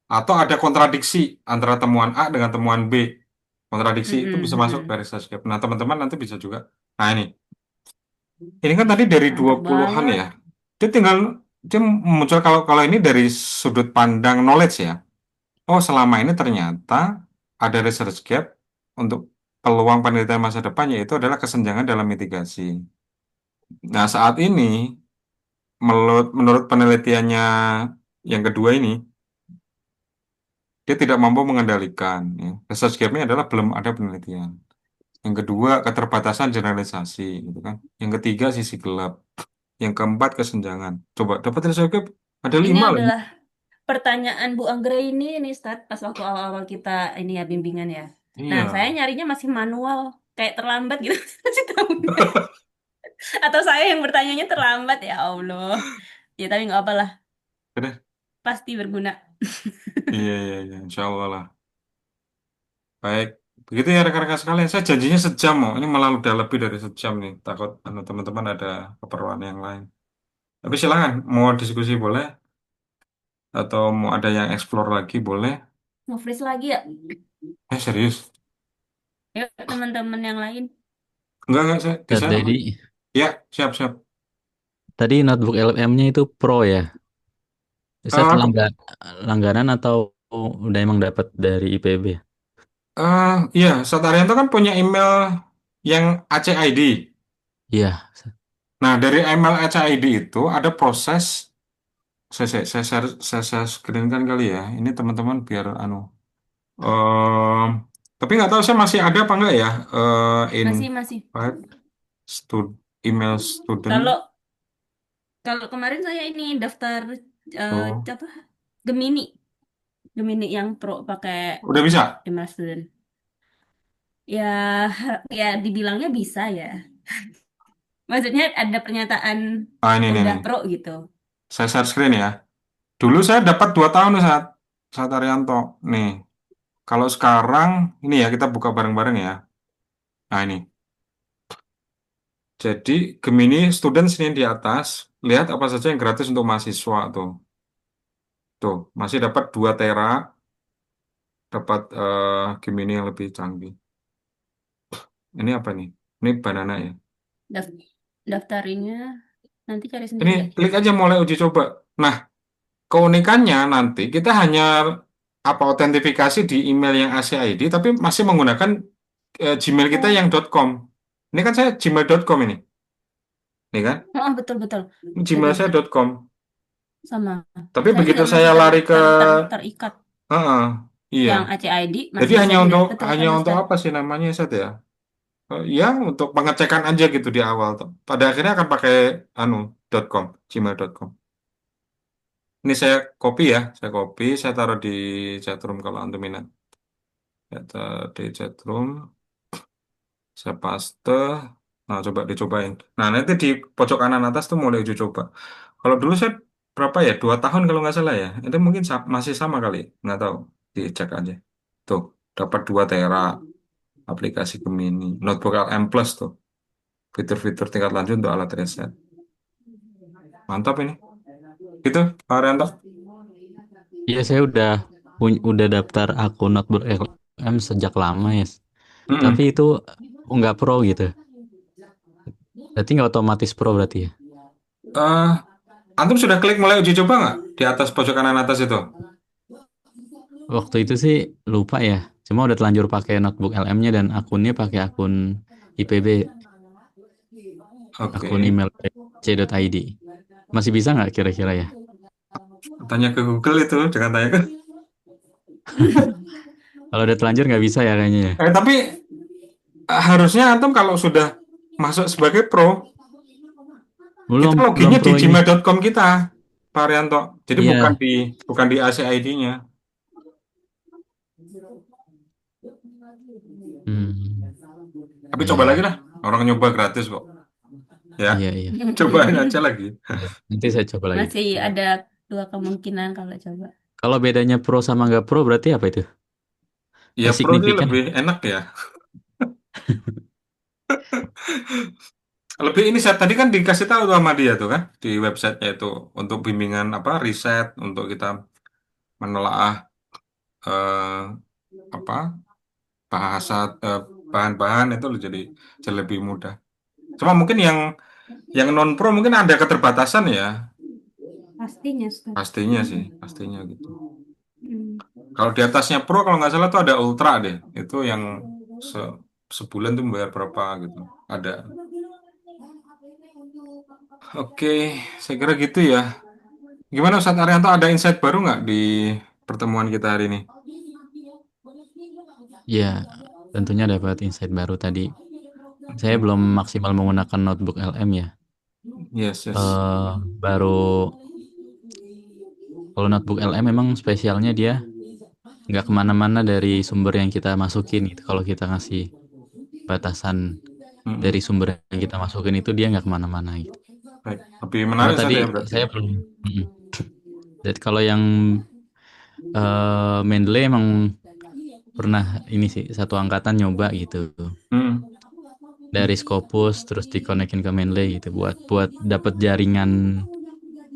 Atau ada kontradiksi antara temuan A dengan temuan B. Kontradiksi itu Mm-mm, bisa masuk ke mm-mm. research gap. Nah, teman-teman nanti bisa juga. Nah, ini kan tadi dari Mantap 20-an banget. ya. Dia tinggal dia muncul kalau kalau ini dari sudut pandang knowledge ya. Oh, selama ini ternyata ada research gap untuk peluang penelitian masa depan yaitu adalah kesenjangan dalam mitigasi. Nah, saat ini menurut penelitiannya yang kedua ini, dia tidak mampu mengendalikan. Ya. Research gap-nya adalah belum ada penelitian. Yang kedua, keterbatasan generalisasi, gitu kan. Yang ketiga, sisi gelap. Yang keempat, kesenjangan. Coba dapat research gap ada Ini 5 loh. adalah pertanyaan Bu Anggra ini Ustaz pas waktu awal-awal kita ini ya bimbingan ya. Nah, saya Iya. nyarinya masih manual, kayak terlambat gitu kasih tahunya. Atau saya yang bertanyanya terlambat ya Allah. Ya tapi nggak apa lah, Udah. pasti berguna. Iya, iya, iya. Insya Allah lah. Baik. Begitu ya rekan-rekan sekalian. Saya janjinya sejam mau. Ini malah udah lebih dari sejam nih. Takut teman-teman ada keperluan yang lain. Tapi silakan. Mau diskusi boleh. Atau mau ada yang explore lagi boleh. Mau freeze lagi ya? Serius? Yuk teman-teman yang lain. Enggak. Saya Dan bisa. Dedi, Ya, siap. tadi notebook LM-nya itu Pro ya? Saya Eh, langganan atau udah emang dapat dari IPB? iya, Satarianto kan punya email yang ACID. Iya, Nah, dari email ACID itu ada proses. Saya screenkan kali ya. Ini teman-teman biar anu. Em, tapi nggak tahu saya masih ada apa enggak ya. Masih. Invite email student. Kalau kalau kemarin saya ini daftar eh, Oh, apa? Gemini. Gemini yang pro pakai udah bisa. email student. Ya, ya dibilangnya bisa ya. Maksudnya ada pernyataan Ini. udah pro gitu. Saya share screen ya. Dulu saya dapat 2 tahun nih saat Arianto. Nih, kalau sekarang ini ya kita buka bareng-bareng ya. Nah ini. Jadi Gemini students ini di atas. Lihat apa saja yang gratis untuk mahasiswa tuh. Tuh, masih dapat 2 tera, dapat Gemini yang lebih canggih. Ini apa nih? Ini banana ya. Daf- Daftarinnya nanti cari Ini sendiri ya. klik aja mulai uji coba. Nah, keunikannya nanti kita hanya apa autentifikasi di email yang ACID, tapi masih menggunakan Gmail kita yang Oh, .com. Ini kan saya gmail.com ini kan? oh, betul betul. Gmail Betul. saya .com. Sama. Tapi Saya begitu juga saya masih lari ke, terikat. Heeh, iya. Yang ACID Jadi masih bisa hanya dilihat. untuk Betul hanya kata untuk Ustaz. apa sih namanya Sat ya? Ya untuk pengecekan aja gitu di awal tuh. Pada akhirnya akan pakai anu .com, gmail.com. Ini saya copy ya, saya taruh di chatroom kalau antum minat. Saya taruh di chatroom, saya paste. Nah, coba dicobain. Nah, nanti di pojok kanan atas tuh mulai uji coba. Kalau dulu saya berapa ya? 2 tahun kalau nggak salah ya. Itu mungkin masih sama kali, nggak tahu. Dicek aja. Tuh, dapat 2 tera aplikasi Gemini. Notebook LM Plus tuh. Fitur-fitur tingkat lanjut untuk alat riset. Mantap ini. Gitu, Pak Arianto. Iya, saya udah daftar akun Notebook LM sejak lama ya. Tapi Mm-mm. itu nggak pro gitu. Berarti nggak otomatis pro berarti ya. Eh, antum sudah klik mulai uji coba nggak? Di atas pojok kanan atas itu. Waktu itu sih lupa ya. Cuma udah telanjur pakai notebook LM-nya dan akunnya pakai akun IPB, akun Oke. email c.id. Masih bisa nggak kira-kira ya? Tanya ke Google itu, jangan tanya ke. Kalau udah telanjur nggak bisa ya kayaknya ya. Tapi harusnya antum kalau sudah masuk sebagai pro, kita Belum belum loginnya di pro ini. gmail.com kita, Pak Arianto. Jadi bukan Iya. di bukan di ACID-nya. Hmm. Tapi Iya coba lagi iya. lah. Orang nyoba gratis kok. Ya, Iya iya. cobain aja lagi. Iya. Nanti saya coba lagi. Masih ada dua kemungkinan kalau coba. Kalau bedanya pro sama nggak pro berarti apa itu? Ya pro sih Signifikan lebih ya? enak ya. Lebih ini saya tadi kan dikasih tahu tuh sama dia tuh kan di websitenya itu untuk bimbingan apa riset untuk kita menelaah eh, apa bahasa eh, bahan-bahan itu jadi lebih mudah. Cuma mungkin yang non pro mungkin ada keterbatasan ya. Pastinya, Ustaz. Pastinya sih, pastinya gitu. Hmm. Kalau di atasnya pro kalau nggak salah tuh ada ultra deh. Itu yang se sebulan tuh bayar berapa gitu. Ada. Oke, saya kira gitu ya. Gimana Ustadz Arianto ada insight baru nggak di pertemuan kita hari ini? Ya, tentunya dapat insight baru tadi. Saya Oke. belum maksimal menggunakan notebook LM ya. Yes, yes. eh Baru kalau notebook LM memang spesialnya dia nggak kemana-mana dari sumber yang kita masukin gitu. Kalau kita ngasih batasan dari Mm-mm. sumber yang kita masukin itu dia nggak kemana-mana gitu. Baik. Lebih Cuma menarik tadi saja ya berarti. saya belum. Mm-mm. Dan kalau yang Mendeley emang pernah ini sih satu angkatan nyoba gitu Mm. dari Scopus terus dikonekin ke Mendeley gitu buat buat dapat jaringan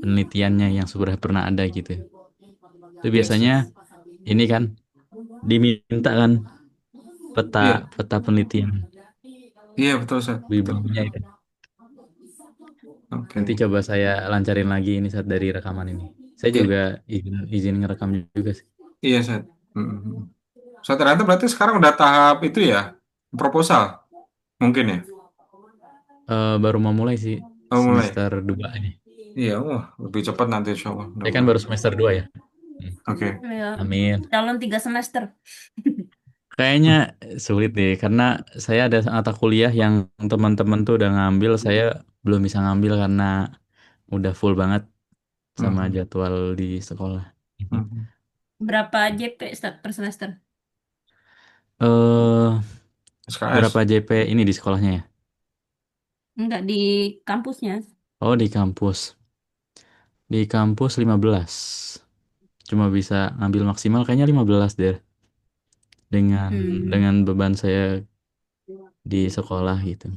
penelitiannya yang sudah pernah ada gitu. Itu Yes, biasanya yes. ini kan diminta kan peta Iya, peta penelitian iya betul, Ustaz. Betul. wibunya itu. Nanti Oke. coba saya lancarin lagi ini saat dari rekaman ini. Saya Iya, juga izin ngerekam juga sih. iya, Ustaz. Mm-mm. Ustaz ternyata berarti sekarang udah tahap itu ya, proposal mungkin ya. Baru mau mulai sih Oh, mulai. semester 2 ini. Iya, wah, lebih cepat nanti insya Allah. Saya kan Mudah-mudahan. baru semester 2 ya. Hmm. Oke. Ya, Amin. calon 3 semester. Kayaknya sulit deh karena saya ada mata kuliah yang teman-teman tuh udah ngambil, saya belum bisa ngambil karena udah full banget sama Mhm. jadwal di sekolah. Mhm. Berapa JP, Ustaz, per semester? Eh Berapa SKS. JP ini di sekolahnya ya? Enggak di kampusnya. Oh, di kampus. Di kampus 15. Cuma bisa ngambil maksimal kayaknya 15 deh dengan Hmm. dengan beban saya di sekolah gitu.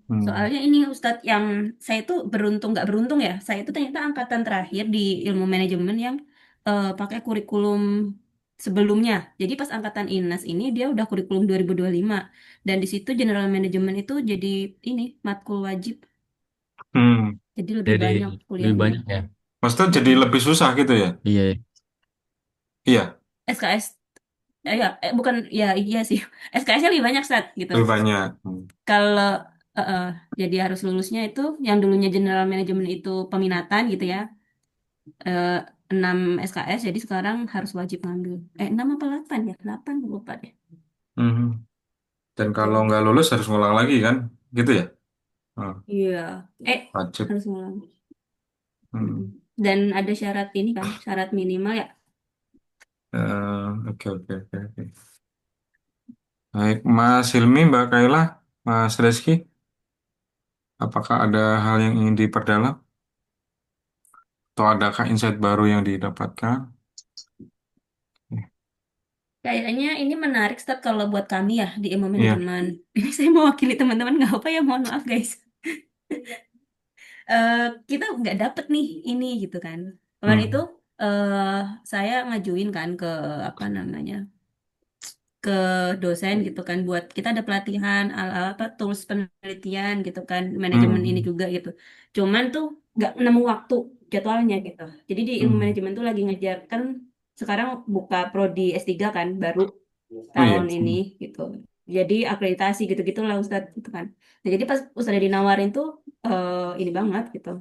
Hmm. Soalnya ini Ustadz yang saya tuh beruntung nggak beruntung ya. Saya itu ternyata angkatan terakhir di ilmu manajemen yang pakai kurikulum sebelumnya. Jadi pas angkatan INAS ini dia udah kurikulum 2025 dan di situ general management itu jadi ini matkul wajib. Hmm. Jadi lebih Jadi banyak lebih kuliahnya. banyak ya. Maksudnya jadi Mm-mm. lebih susah gitu ya? Iya. Iya, SKS ya bukan ya iya sih. SKS-nya lebih banyak Ustadz gitu. lebih banyak. Hmm. Kalau eh, eh, jadi harus lulusnya itu yang dulunya general management itu peminatan gitu ya. eh, 6 SKS jadi sekarang harus wajib ngambil 6 apa 8 ya 8 lupa deh. Mhm. Dan kalau Betul. nggak lulus harus ngulang lagi kan, gitu ya? Hmm, Iya. Eh, wajib. harus ngulang. Mm-mm. Hmm. Dan ada syarat ini kan, syarat minimal ya. Oke, oke, oke, oke. Baik, Mas Hilmi, Mbak Kaila, Mas Reski, apakah ada hal yang ingin diperdalam? Atau adakah insight baru yang didapatkan? Kayaknya ini menarik, Start, kalau buat kami ya di ilmu Iya. manajemen. Ini saya mewakili teman-teman, nggak apa ya, mohon maaf guys. Eh, kita nggak dapet nih ini gitu kan. Kemarin itu Hmm. eh saya ngajuin kan ke apa namanya, ke dosen gitu kan, buat kita ada pelatihan apa tools penelitian gitu kan, manajemen ini Hmm. juga gitu. Cuman tuh nggak nemu waktu jadwalnya gitu. Jadi di ilmu Hmm. manajemen tuh lagi ngejar kan, sekarang buka prodi S3 kan baru Oh iya. tahun ini gitu. Jadi akreditasi gitu-gitu lah Ustadz gitu kan. Nah, jadi pas Ustadz dinawarin tuh ini banget gitu.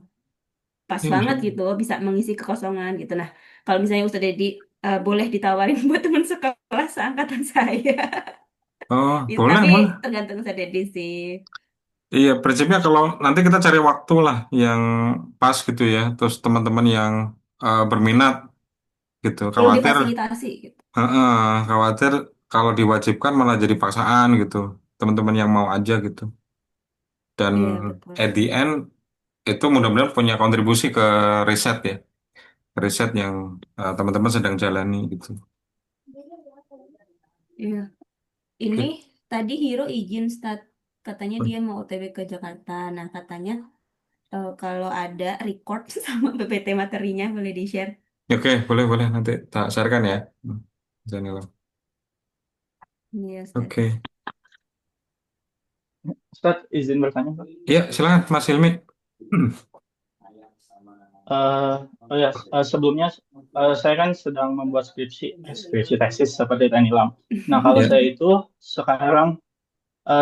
Pas banget Iya. gitu bisa mengisi kekosongan gitu. Nah, kalau misalnya Ustadz Dedi boleh ditawarin buat teman sekelas angkatan saya. Oh, boleh, Tapi boleh. tergantung Ustadz Dedi sih. Iya, prinsipnya kalau nanti kita cari waktu lah yang pas gitu ya. Terus teman-teman yang berminat gitu. Perlu Khawatir, difasilitasi gitu. heeh, khawatir kalau diwajibkan malah jadi paksaan gitu. Teman-teman yang mau aja gitu. Dan Iya, betul. at the end itu mudah-mudahan punya kontribusi ke riset ya. Riset yang teman-teman sedang jalani gitu. Iya. Ini Oke. tadi Hiro izin start, katanya dia mau OTW ke Jakarta. Nah, katanya kalau ada record sama PPT materinya boleh di-share. Oke, boleh, boleh. Nanti tak sharekan ya. Zanila. Iya, Ustaz. Oke. Ustadz, izin bertanya, Pak. Iya, silakan Mas Hilmi. Eh, oh ya, sebelumnya saya kan sedang membuat skripsi tesis seperti tadi Lam. Nah, kalau Ya. saya itu sekarang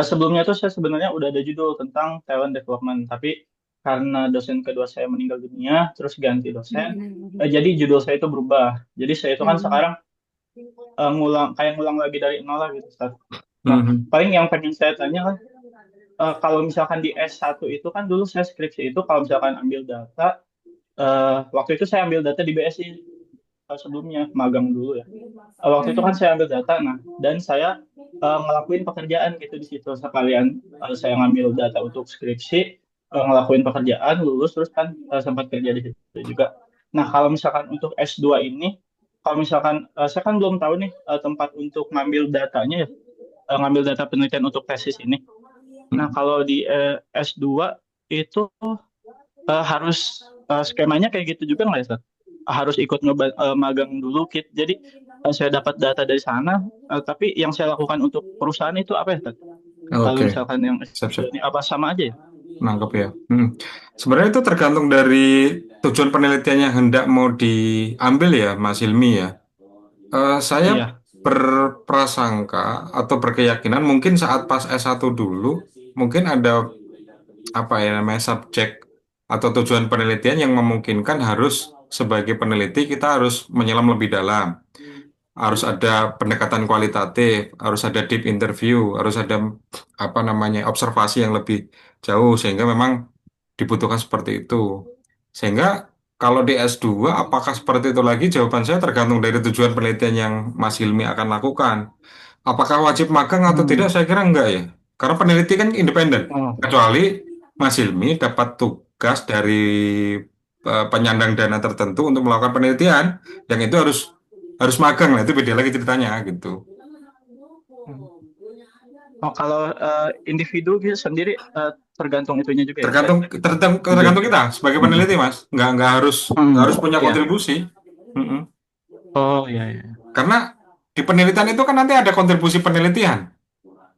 sebelumnya tuh saya sebenarnya udah ada judul tentang talent development, tapi karena dosen kedua saya meninggal dunia, terus ganti dosen, jadi judul saya itu berubah. Jadi saya itu kan Hmm. sekarang ngulang lagi dari nol lah gitu, Ustadz. Nah, Mhm. paling yang pengen saya tanya kan, kalau misalkan di S1 itu kan dulu saya skripsi itu kalau misalkan ambil data, waktu itu saya ambil data di BSI sebelumnya magang dulu ya. Waktu itu kan Hmm. saya ambil data, nah dan saya ngelakuin pekerjaan gitu di situ sekalian saya ngambil data untuk skripsi, ngelakuin pekerjaan, lulus terus kan sempat kerja di situ juga. Nah kalau misalkan untuk S2 ini, kalau misalkan saya kan belum tahu nih tempat untuk ngambil datanya ya, ngambil data penelitian untuk tesis ini. Nah kalau di S2 itu harus skemanya kayak gitu juga nggak ya, Seth? Harus ikut magang dulu, Kit. Jadi saya dapat data dari sana, tapi yang saya lakukan untuk perusahaan itu apa ya, Seth? Kalau Oke, misalkan yang S2 siap-siap. ini apa sama aja ya? Nangkep ya. Sebenarnya itu tergantung dari tujuan penelitian yang hendak mau diambil ya, Mas Hilmi ya. Saya Iya. berprasangka atau berkeyakinan mungkin saat pas S1 dulu, mungkin ada apa ya namanya subjek atau tujuan penelitian yang memungkinkan harus sebagai peneliti kita harus menyelam lebih dalam. Harus ada pendekatan kualitatif, harus ada deep interview, harus ada apa namanya observasi yang lebih jauh sehingga memang dibutuhkan seperti itu. Sehingga kalau di S2 apakah seperti itu lagi? Jawaban saya tergantung dari tujuan penelitian yang Mas Hilmi akan lakukan. Apakah wajib magang atau tidak? Hmm. Saya kira enggak ya. Karena peneliti kan independen. Oh. Kecuali Mas Hilmi dapat tugas dari penyandang dana tertentu untuk melakukan penelitian, yang itu harus harus magang lah. Itu beda lagi ceritanya gitu. Hmm. Oh, kalau individu gitu sendiri tergantung itunya juga ya, Seth? Tergantung tergantung, Tujuan. tergantung kita sebagai Hmm. peneliti, Mas. Nggak Hmm. harus punya Iya. kontribusi. Mm-mm. Oh, iya, iya. Karena di penelitian itu kan nanti ada kontribusi penelitian,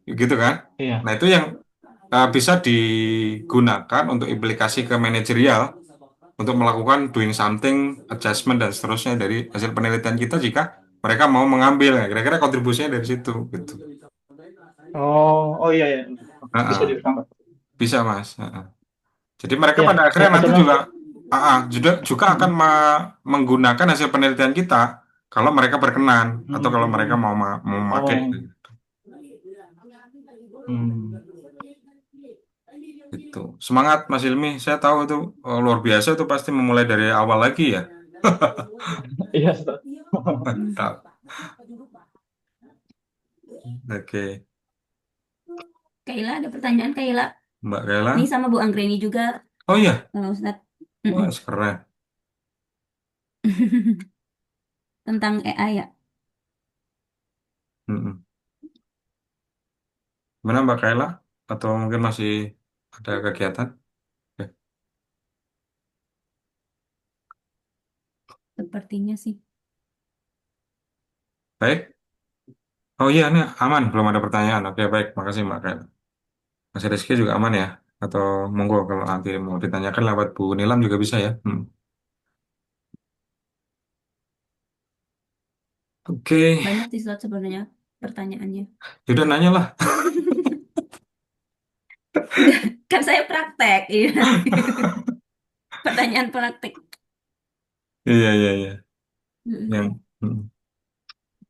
gitu kan? Iya. Nah, itu yang bisa digugakan untuk implikasi ke manajerial untuk melakukan doing something, adjustment dan seterusnya dari hasil penelitian kita jika mereka mau mengambil. Nah, kira-kira kontribusinya dari situ, gitu. Oh, oh iya, iya. Bisa Heeh, ditangkap. bisa, Mas. Heeh. Jadi mereka Iya, pada akhirnya atau nanti enggak? juga juga akan Hmm. menggunakan hasil penelitian kita kalau mereka berkenan atau kalau mereka Hmm. mau memakai. Oh. Hmm. Gitu. Semangat Mas Ilmi, saya tahu itu luar biasa itu pasti memulai dari awal lagi ya. Iya, Ustaz. Mantap. Oke, Kaila ada pertanyaan Kaila? Mbak Ini Kayla. sama Bu Anggreni juga, Oh iya, Ustadz. wah Mm-mm. keren. Tentang AI ya. Mm-mm. Gimana Mbak Kayla? Atau mungkin masih ada kegiatan? Oke. Sepertinya sih. Baik. Oh iya, ini aman, belum ada pertanyaan. Oke, baik. Makasih Mbak Kayla. Mas Rizky juga aman ya? Atau monggo kalau nanti mau ditanyakan lewat Bu Nilam juga bisa ya. Oke, Banyak sih Ustadz sebenarnya pertanyaannya. yaudah nanya lah. Enggak, kan saya praktek. Iya. Pertanyaan praktek. Iya, iya, iya. Yang, Mm-mm. hmm.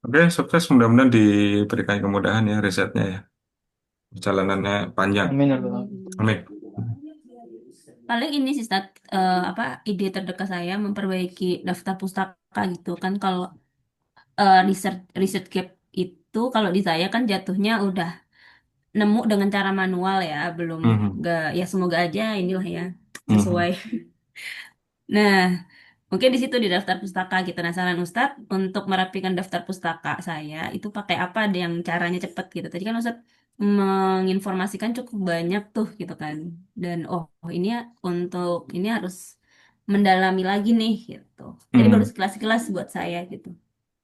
Oke, sukses. Mudah-mudahan diberikan kemudahan ya risetnya ya. Perjalanannya panjang. Amin ya Rabbal alamin. Amin. Paling ini sih Ustadz, apa ide terdekat saya memperbaiki daftar pustaka gitu kan. Kalau research research gap itu kalau di saya kan jatuhnya udah nemu dengan cara manual ya, belum Mhm, nggak ya semoga aja inilah ya mhm. sesuai. Nah, mungkin di situ di daftar pustaka gitu. Nah, saran Ustadz untuk merapikan daftar pustaka saya itu pakai apa ada yang caranya cepet gitu. Tadi kan Ustadz menginformasikan cukup banyak tuh gitu kan. Dan ini ya untuk ini harus mendalami lagi nih gitu. Jadi baru Mhm. sekelas-kelas buat saya gitu.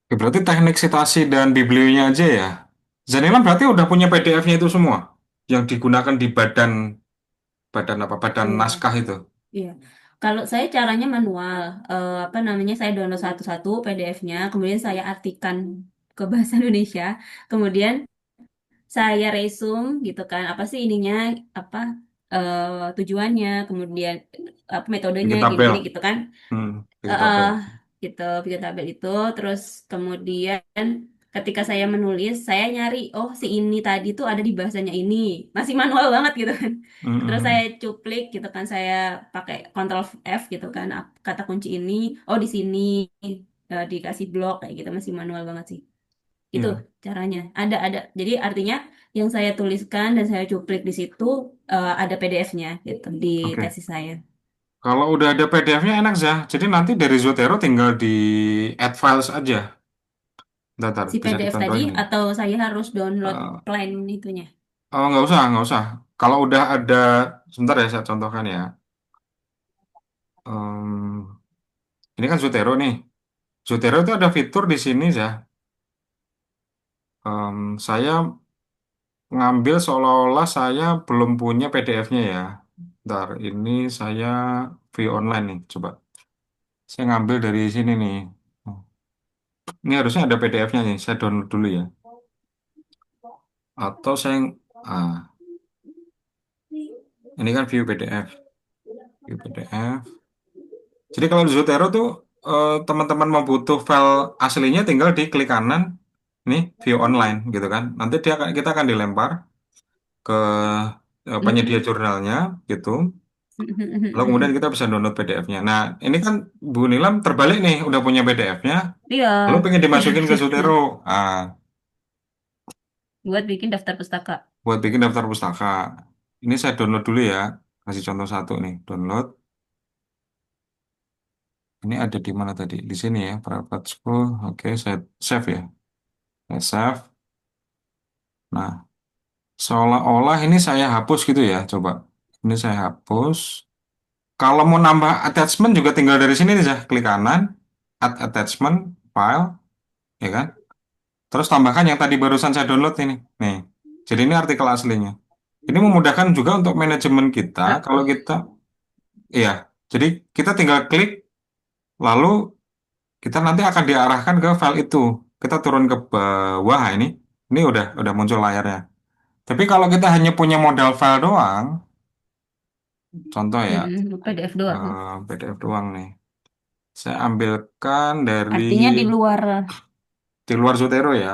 Oke, berarti teknik sitasi dan biblionya aja ya. Zanila berarti udah punya PDF-nya itu semua yang digunakan di badan badan apa badan Iya. naskah itu. Iya. Kalau saya caranya manual, apa namanya saya download satu-satu PDF-nya, kemudian saya artikan ke bahasa Indonesia, kemudian saya resume gitu kan, apa sih ininya, apa tujuannya, kemudian apa metodenya Bikin tabel. gini-gini gitu kan. Bikin eh tabel. gitu bikin tabel itu terus kemudian ketika saya menulis saya nyari si ini tadi tuh ada di bahasanya ini masih manual banget gitu kan terus saya Mhm. cuplik gitu kan saya pakai Ctrl F gitu kan kata kunci ini di sini dikasih blok kayak gitu masih manual banget sih itu Iya, caranya ada jadi artinya yang saya tuliskan dan saya cuplik di situ ada PDF-nya gitu di oke. tesis saya. Kalau udah ada PDF-nya enak ya. Jadi nanti dari Zotero tinggal di add files aja. Ntar, Si bisa PDF tadi dicontohin nih. atau saya harus download Eh, plan itunya? oh, nggak usah, nggak usah. Kalau udah ada, sebentar ya saya contohkan ya. Em, ini kan Zotero nih. Zotero itu ada fitur di sini ya. Saya ngambil seolah-olah saya belum punya PDF-nya ya. Ntar, ini saya view online nih. Coba. Saya ngambil dari sini nih. Oh, ini harusnya ada PDF-nya nih. Saya download dulu ya. Atau saya, ah, ini kan view PDF. View PDF. Jadi kalau di Zotero tuh teman-teman mau butuh file aslinya tinggal di klik kanan nih view online gitu kan. Nanti kita akan dilempar ke penyedia Mm-mm. jurnalnya gitu. Lalu kemudian kita bisa download PDF-nya. Nah, ini kan Bu Nilam terbalik nih, udah punya PDF-nya, Iya, lalu pengen iya dimasukin ke siap-siap. Zotero. Ah, Buat bikin daftar pustaka. buat bikin daftar pustaka. Ini saya download dulu ya. Kasih contoh satu nih, download. Ini ada di mana tadi? Di sini ya, private school. Oke, saya save ya. Saya save. Nah, seolah-olah ini saya hapus gitu ya. Coba. Ini saya hapus. Kalau mau nambah attachment juga tinggal dari sini nih, klik kanan, add attachment, file, ya kan? Terus tambahkan yang tadi barusan saya download ini. Nih. Jadi ini artikel aslinya. Ini memudahkan juga untuk manajemen kita. Kalau Ah, kita, iya. Jadi kita tinggal klik, lalu kita nanti akan diarahkan ke file itu. Kita turun ke bawah ini. Ini udah muncul layarnya. Tapi kalau kita hanya punya modal file doang, contoh ya, PDF doang. PDF doang nih. Saya ambilkan dari Artinya di luar. di luar Zotero ya.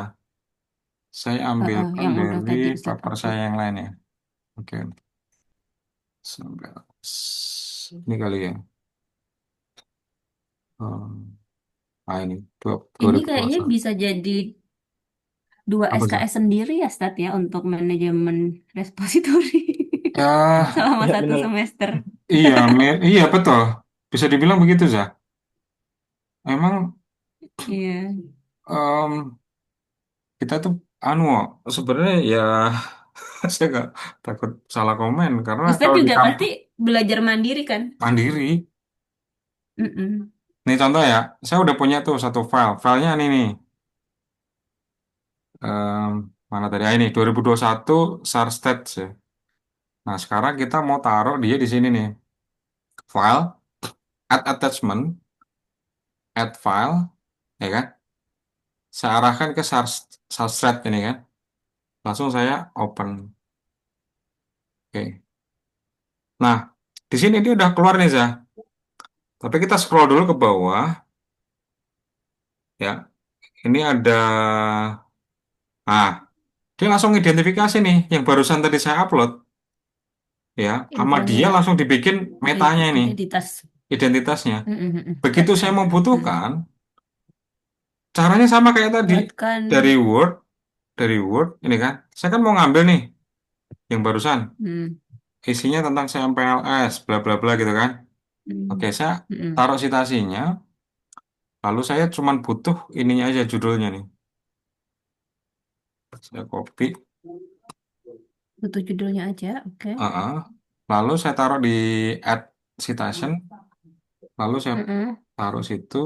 Saya ambilkan yang udah dari tadi Ustadz paper saya upload. yang lain ya. Oke. Ini kali ya. Hmm. ini dua Ini ribu dua puluh kayaknya satu. bisa jadi dua Apa sih? SKS sendiri ya, Stat ya, untuk manajemen repository Ya, selama Ya satu benar. semester. iya, iya betul. Bisa dibilang begitu, Zah. Emang Iya. em, kita tuh sebenarnya ya saya nggak takut salah komen karena Ustadz kalau di juga pasti kampus belajar mandiri kan? mandiri. Mm-mm. Nih contoh ya, saya udah punya tuh satu file. Filenya ini nih. Em, mana tadi? Ini 2021 SAR Stats ya. Nah, sekarang kita mau taruh dia di sini nih. File, add attachment, add file, ya kan? Saya arahkan ke SAR Stat ini kan. Langsung saya open. Oke. Nah, di sini dia udah keluar nih, Zah. Tapi kita scroll dulu ke bawah, ya. Ini ada, nah, dia langsung identifikasi nih yang barusan tadi saya upload, ya. Sama dia Infonya langsung dibikin metanya ini, identitas. identitasnya. Mm-mm. Begitu saya Mm. membutuhkan, caranya sama kayak tadi. Buatkan. Dari Word, dari Word, ini kan. Saya kan mau ngambil nih yang barusan. Mm. Isinya tentang CMPLS, bla bla bla gitu kan. Oke, Mm. saya Mm-mm. taruh citasinya, lalu saya cuman butuh ininya aja judulnya nih. Saya copy. Butuh judulnya aja, oke. Heeh. Lalu saya taruh di add citation, lalu saya Mm-mm. taruh situ,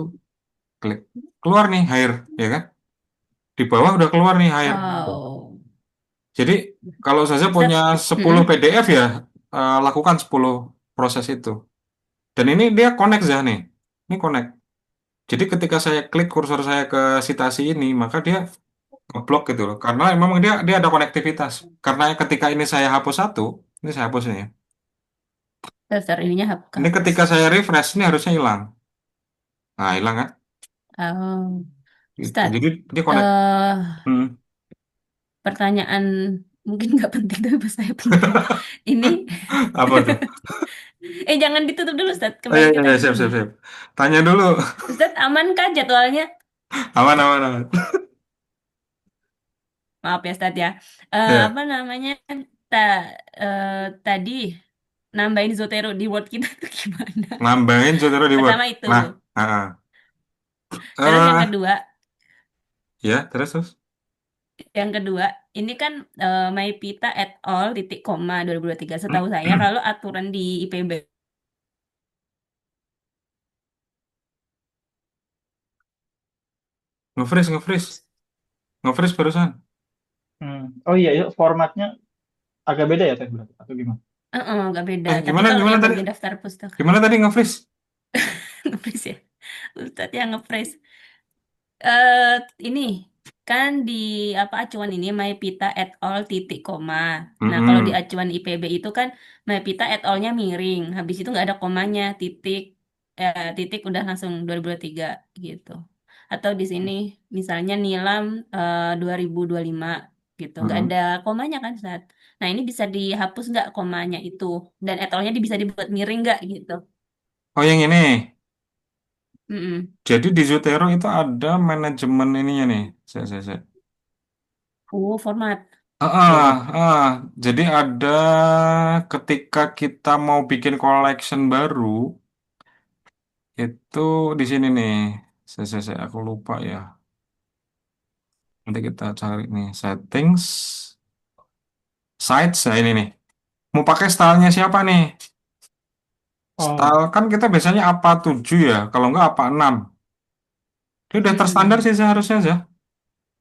klik keluar nih hire, ya kan? Di bawah udah keluar nih hire. Oh. Jadi kalau saja punya Ustadz. 10 Mm-mm. PDF ya lakukan 10 proses itu. Dan ini dia connect ya nih. Ini connect. Jadi ketika saya klik kursor saya ke citasi ini, maka dia ngeblok gitu loh. Karena memang dia dia ada konektivitas. Karena ketika ini saya hapus satu, ini saya hapus ini ya. Daftar ininya Ini kehapus. ketika saya refresh ini harusnya hilang. Nah, hilang kan? Oh. Gitu. Ustadz. Jadi dia connect. eh Hmm. Pertanyaan mungkin nggak penting tapi buat saya penting. Ini, Apa tuh? jangan ditutup dulu, Ustadz. Oh, iya, Kembali ke iya, iya, tadi siap, ini. siap, siap. Tanya dulu. Ustadz, amankah jadwalnya? Aman, aman, aman. Maaf ya, Ustadz ya. Ya, Apa namanya? Ta, eh, Tadi nambahin Zotero di Word kita tuh gimana? nambahin saudara di Word. Pertama itu. Nah, ah, Terus yang ah. kedua, Ya, terus, terus. yang kedua, ini kan Maipita et al. Titik koma 2023. Setahu saya kalau aturan di IPB Nge-freeze, nge-freeze. Nge-freeze barusan. Oh iya, iya, formatnya agak beda ya teh berarti atau gimana? nggak beda. Tapi Gimana, kalau gimana yang tadi? bagian daftar pustaka, Gimana tadi nge-freeze? nge-freeze ya. Ustadz yang nge-freeze. eh ini kan di apa acuan ini Maipita et al. Titik koma. Nah, kalau di Mm-mm. acuan IPB itu kan Maipita et al.-nya miring. Habis itu nggak ada komanya, titik udah langsung 2023 gitu. Atau di sini misalnya Nilam 2025 gitu. Nggak ada Mm-mm. komanya kan saat. Nah, ini bisa dihapus nggak komanya itu? Dan et al.-nya bisa dibuat miring nggak gitu? Oh, yang ini. Mm-mm. Jadi di Zotero itu ada manajemen ininya nih. Saya. Format. Oh, Jadi ada ketika kita mau bikin collection baru, itu di sini nih. Aku lupa ya. Nanti kita cari nih settings, sites. Nah, ini nih. Mau pakai stylenya siapa nih? oh, Style kan kita biasanya apa 7 ya, kalau nggak apa 6. Dia udah terstandar Mm-mm. sih seharusnya aja.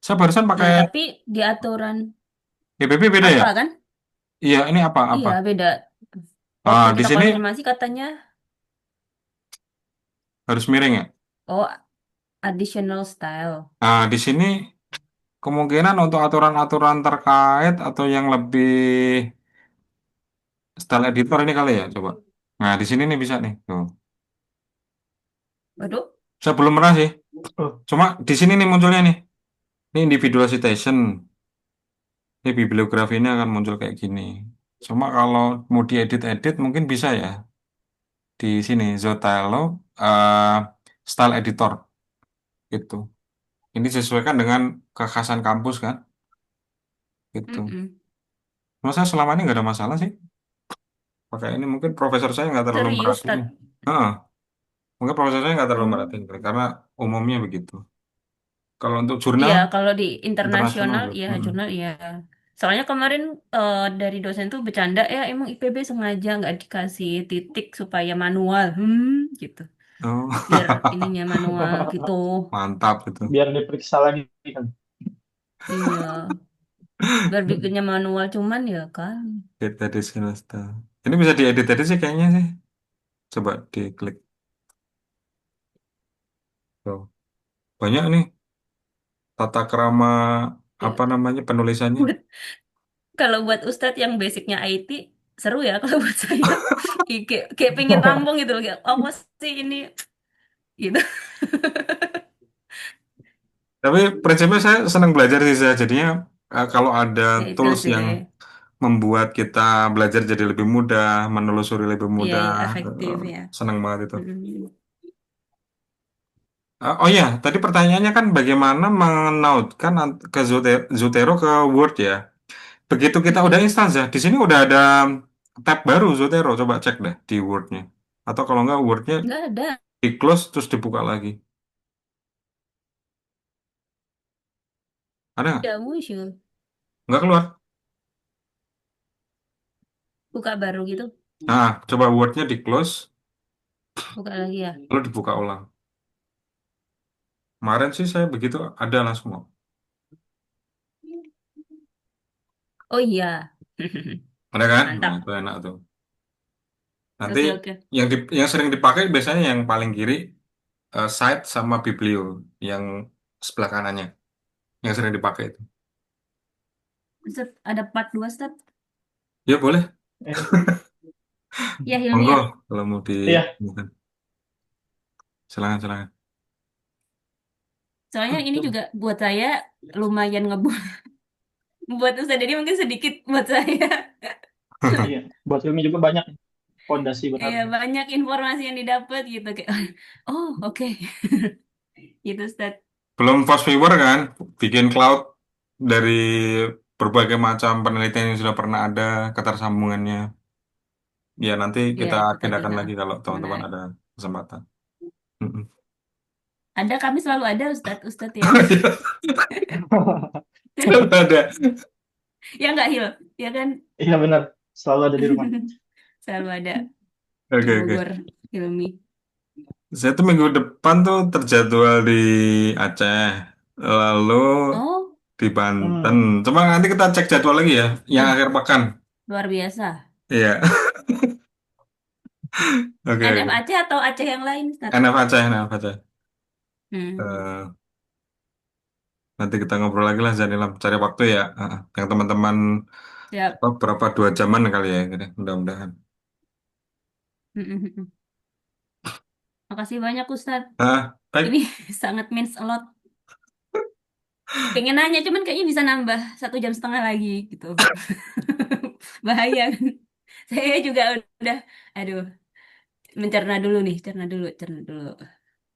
Saya barusan pakai Nah, tapi di aturan DPP beda ya? apa kan? Iya, ini apa? Iya, beda. Waktu Ah, di kita sini konfirmasi katanya, harus miring ya. oh, additional style. Nah, di sini kemungkinan untuk aturan-aturan terkait atau yang lebih style editor ini kali ya, coba. Nah, di sini nih bisa nih. Tuh. Waduh. Saya belum pernah sih. oh, Cuma di sini nih munculnya nih. Ini individual citation. Ini bibliografi ini akan muncul kayak gini. Cuma kalau mau diedit-edit mungkin bisa ya di sini Zotero eh, Style Editor gitu. Ini disesuaikan dengan kekhasan kampus kan, gitu. Mm-mm. Masa selama ini nggak ada masalah sih pakai ini. Mungkin profesor saya nggak terlalu Serius, merhatiin. Heeh, mungkin profesor saya nggak terlalu Oh. merhatiin karena umumnya begitu. Kalau untuk jurnal Iya, kalau di internasional internasional, juga. ya Mm-mm. jurnal, ya. Soalnya kemarin dari dosen tuh bercanda, ya emang IPB sengaja nggak dikasih titik supaya manual, gitu. Biar Oh, ininya manual gitu. mantap itu. Biar diperiksa lagi kan. Iya, biar bikinnya manual cuman ya kan. Kita di semester. Ini bisa diedit-edit sih kayaknya sih. Coba diklik. Tuh. Banyak nih tata krama apa Ya, namanya penulisannya. buat kalau buat Ustadz yang basicnya IT seru ya. Kalau buat saya kayak pengen rampung gitu loh, kayak apa sih ini gitu. Tapi prinsipnya saya senang belajar sih saya. Jadinya kalau ada Ya itu tools sih, yang membuat kita belajar jadi lebih mudah, menelusuri lebih iya mudah, ya, efektif eh, ya. senang banget itu. Mm. Oh ya, tadi pertanyaannya kan bagaimana mengautkan ke Zotero ke Word ya. Begitu kita udah Mm-mm. install ya, di sini udah ada tab baru Zotero. Coba cek deh di Word-nya. Atau kalau nggak Word-nya Nggak ada, di close terus dibuka lagi. Ada nggak? udah muncul. Nggak keluar. Buka baru gitu, Nah, coba Word-nya di close, buka lagi ya. lalu dibuka ulang. Kemarin sih saya begitu ada langsung. Oh iya, Ada kan? Nah, mantap. itu enak tuh. Nanti Oke oke. yang sering dipakai biasanya yang paling kiri site sama biblio yang sebelah kanannya yang sering dipakai itu. Ustadz, ada part 2 Ustadz. Ya boleh, Eh, Ya monggo Hilmi. kalau mau di iya, silakan silakan. Soalnya ini juga buat saya lumayan ngebuat buat Ustadz, jadi mungkin sedikit buat saya. iya. Buat ilmu juga banyak fondasi Iya, berharga. banyak informasi yang didapat gitu kayak oh oke. Gitu Ustadz. Belum fast viewer kan, bikin cloud dari berbagai macam penelitian yang sudah pernah ada ketersambungannya. Ya nanti Iya kita itu tadi, agendakan ha, lagi kalau teman-teman menarik. ada kesempatan. Mm-mm. Ada, kami selalu ada Ustadz Ustadz yang Selalu ada. ya nggak Hil, ya kan. Iya benar, selalu ada di rumah. Selalu ada di Oke oke. Bogor Hilmi. Saya tuh minggu depan tuh terjadwal di Aceh, lalu Oh, di Banten. Hmm. Coba nanti kita cek jadwal lagi ya, yang wih, akhir pekan. luar biasa. Iya, oke NF oke. Aceh atau Aceh yang lain Ustadz? NF Aceh, NF Aceh. Hmm, Eh, nanti kita ngobrol lagi lah, Zanilam. Cari waktu ya. Yang teman-teman siap. berapa 2 jaman kali ya, gitu deh, mudah-mudahan. Hmm, hmm, hmm. Makasih banyak Ustadz. Ini Baik. sangat means a lot. Pengen nanya, cuman kayaknya bisa nambah 1,5 jam lagi gitu. Bahaya kan? Saya juga udah, aduh, mencerna dulu nih, cerna dulu, cerna dulu.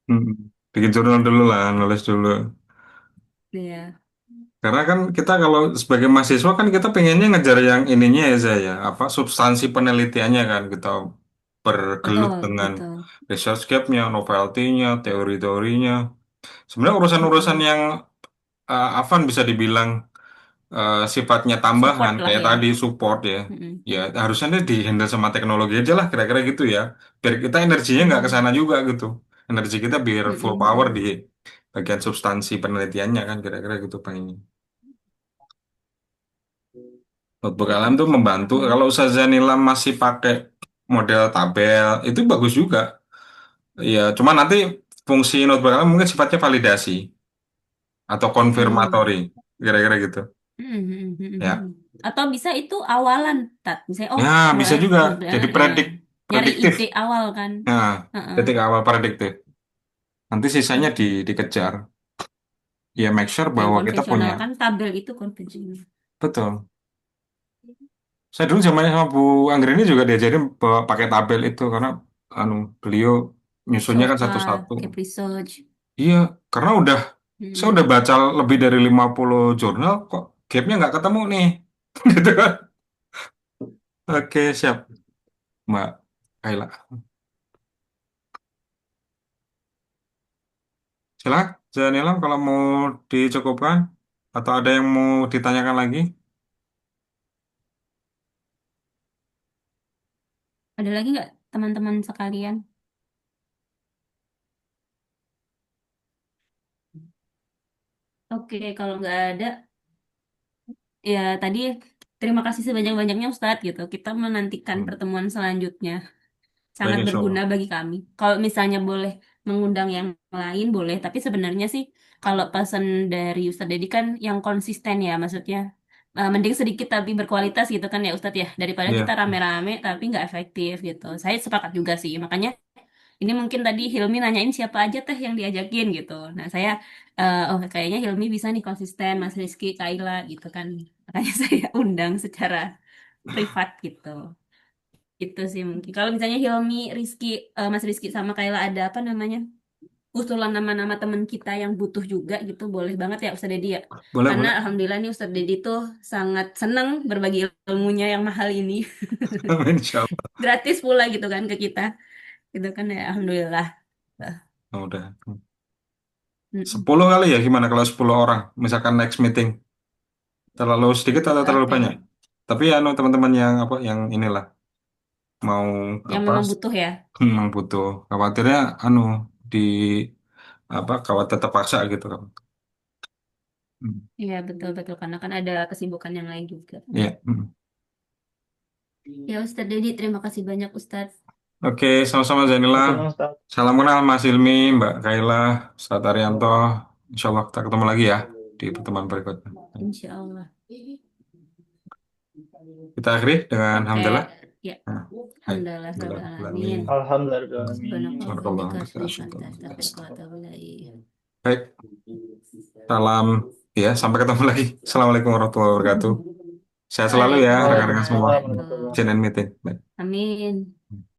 Hmm. Bikin jurnal dulu lah, nulis dulu. Iya, Karena kan kita kalau sebagai mahasiswa kan kita pengennya ngejar yang ininya ya saya, apa substansi penelitiannya kan kita bergelut betul, dengan betul. research gap-nya, novelty-nya, teori-teorinya. Sebenarnya urusan-urusan Mm-mm. yang Avan bisa dibilang sifatnya tambahan Support lah kayak ya. tadi support ya. Mm-mm. Ya harusnya dia di-handle sama teknologi aja lah kira-kira gitu ya. Biar kita energinya nggak ke Mm-mm. sana juga gitu. Energi kita biar full power Mm-mm. di bagian substansi penelitiannya kan kira-kira gitu pengennya. Notebook LM tuh membantu. Mm-mm. Kalau Ustazah Nilam masih pakai model tabel, itu bagus juga. Ya, cuma nanti fungsi notebook LM mungkin sifatnya validasi atau Mm. konfirmatori, kira-kira gitu. Mm-mm. Ya, Atau bisa itu awalan, Tat. Misalnya, oh, ya bisa juga jadi ya, nyari prediktif. ide awal kan. Nah, Heeh. ketika awal prediktif. Nanti sisanya Mm. dikejar. Ya, make sure Yang bahwa kita punya. konvensional kan tabel itu konvensional. betul. Saya dulu zamannya sama Bu Anggreni juga diajarin bawa pakai tabel itu karena anu beliau nyusunnya kan SOA, satu-satu. Cap Research. Iya, karena saya udah Hmm. baca lebih dari 50 jurnal kok gapnya nggak ketemu nih. Gitu kan. Oke, siap, Mbak Kaila. Silakan, Janila kalau mau dicukupkan atau ada yang mau ditanyakan lagi. Ada lagi nggak teman-teman sekalian? Oke, kalau nggak ada, ya tadi terima kasih sebanyak-banyaknya Ustadz gitu. Kita menantikan Hmm. pertemuan selanjutnya. Baik, Sangat insya berguna Allah. bagi kami. Kalau misalnya boleh mengundang yang lain boleh, tapi sebenarnya sih kalau pesan dari Ustadz Dedi kan yang konsisten ya, maksudnya mending sedikit tapi berkualitas gitu kan ya Ustadz ya, daripada kita Iya, rame-rame tapi nggak efektif gitu. Saya sepakat juga sih, makanya ini mungkin tadi Hilmi nanyain siapa aja teh yang diajakin gitu. Nah saya, oh kayaknya Hilmi bisa nih konsisten, Mas Rizky, Kaila gitu kan. Makanya saya undang secara privat gitu. Itu sih mungkin. Kalau misalnya Hilmi, Rizky, Mas Rizky sama Kayla ada apa namanya? Usulan nama-nama teman kita yang butuh juga gitu, boleh banget ya Ustadz Dedi ya. boleh, Karena boleh. alhamdulillah nih Ustadz Dedi tuh sangat senang berbagi ilmunya yang mahal ini. Insya Allah. Gratis pula gitu kan ke kita. Gitu kan ya alhamdulillah. Oh, udah. Mm-mm. 10 kali ya gimana kalau 10 orang? Misalkan next meeting. Terlalu sedikit atau terlalu Oke, banyak? Tapi ya anu teman-teman yang apa yang inilah mau yang apa memang butuh ya. memang butuh. Khawatirnya anu di apa khawatir terpaksa gitu kan. Hmm. Iya betul-betul karena kan ada kesibukan yang lain juga. Iya. Hmm. Ya Ustadz Dedi, terima kasih banyak Ustadz. Oke, sama-sama Zainila. Sama-sama Ustaz. Salam kenal Mas Ilmi, Mbak Kaila, Ustadz Arianto. Insya Allah kita ketemu lagi ya di pertemuan berikutnya. Insya Allah. Kita akhiri dengan Oke, hamdalah. ya. Nah, baik. Alhamdulillah, rabbil alamin. Alhamdulillah. Alhamdulillah. Subhanakallah wa Barakallahu bihamdika fiik. asyhadu an la ilaha illa anta astaghfiruka wa atubu ilaik. Baik, salam ya, sampai ketemu lagi. Assalamualaikum warahmatullahi wabarakatuh. Sehat selalu ya rekan-rekan semua. Waalaikumsalam Waalaikumsalam warahmatullahi warahmatullahi CNN wabarakatuh. meeting. Baik. Amin.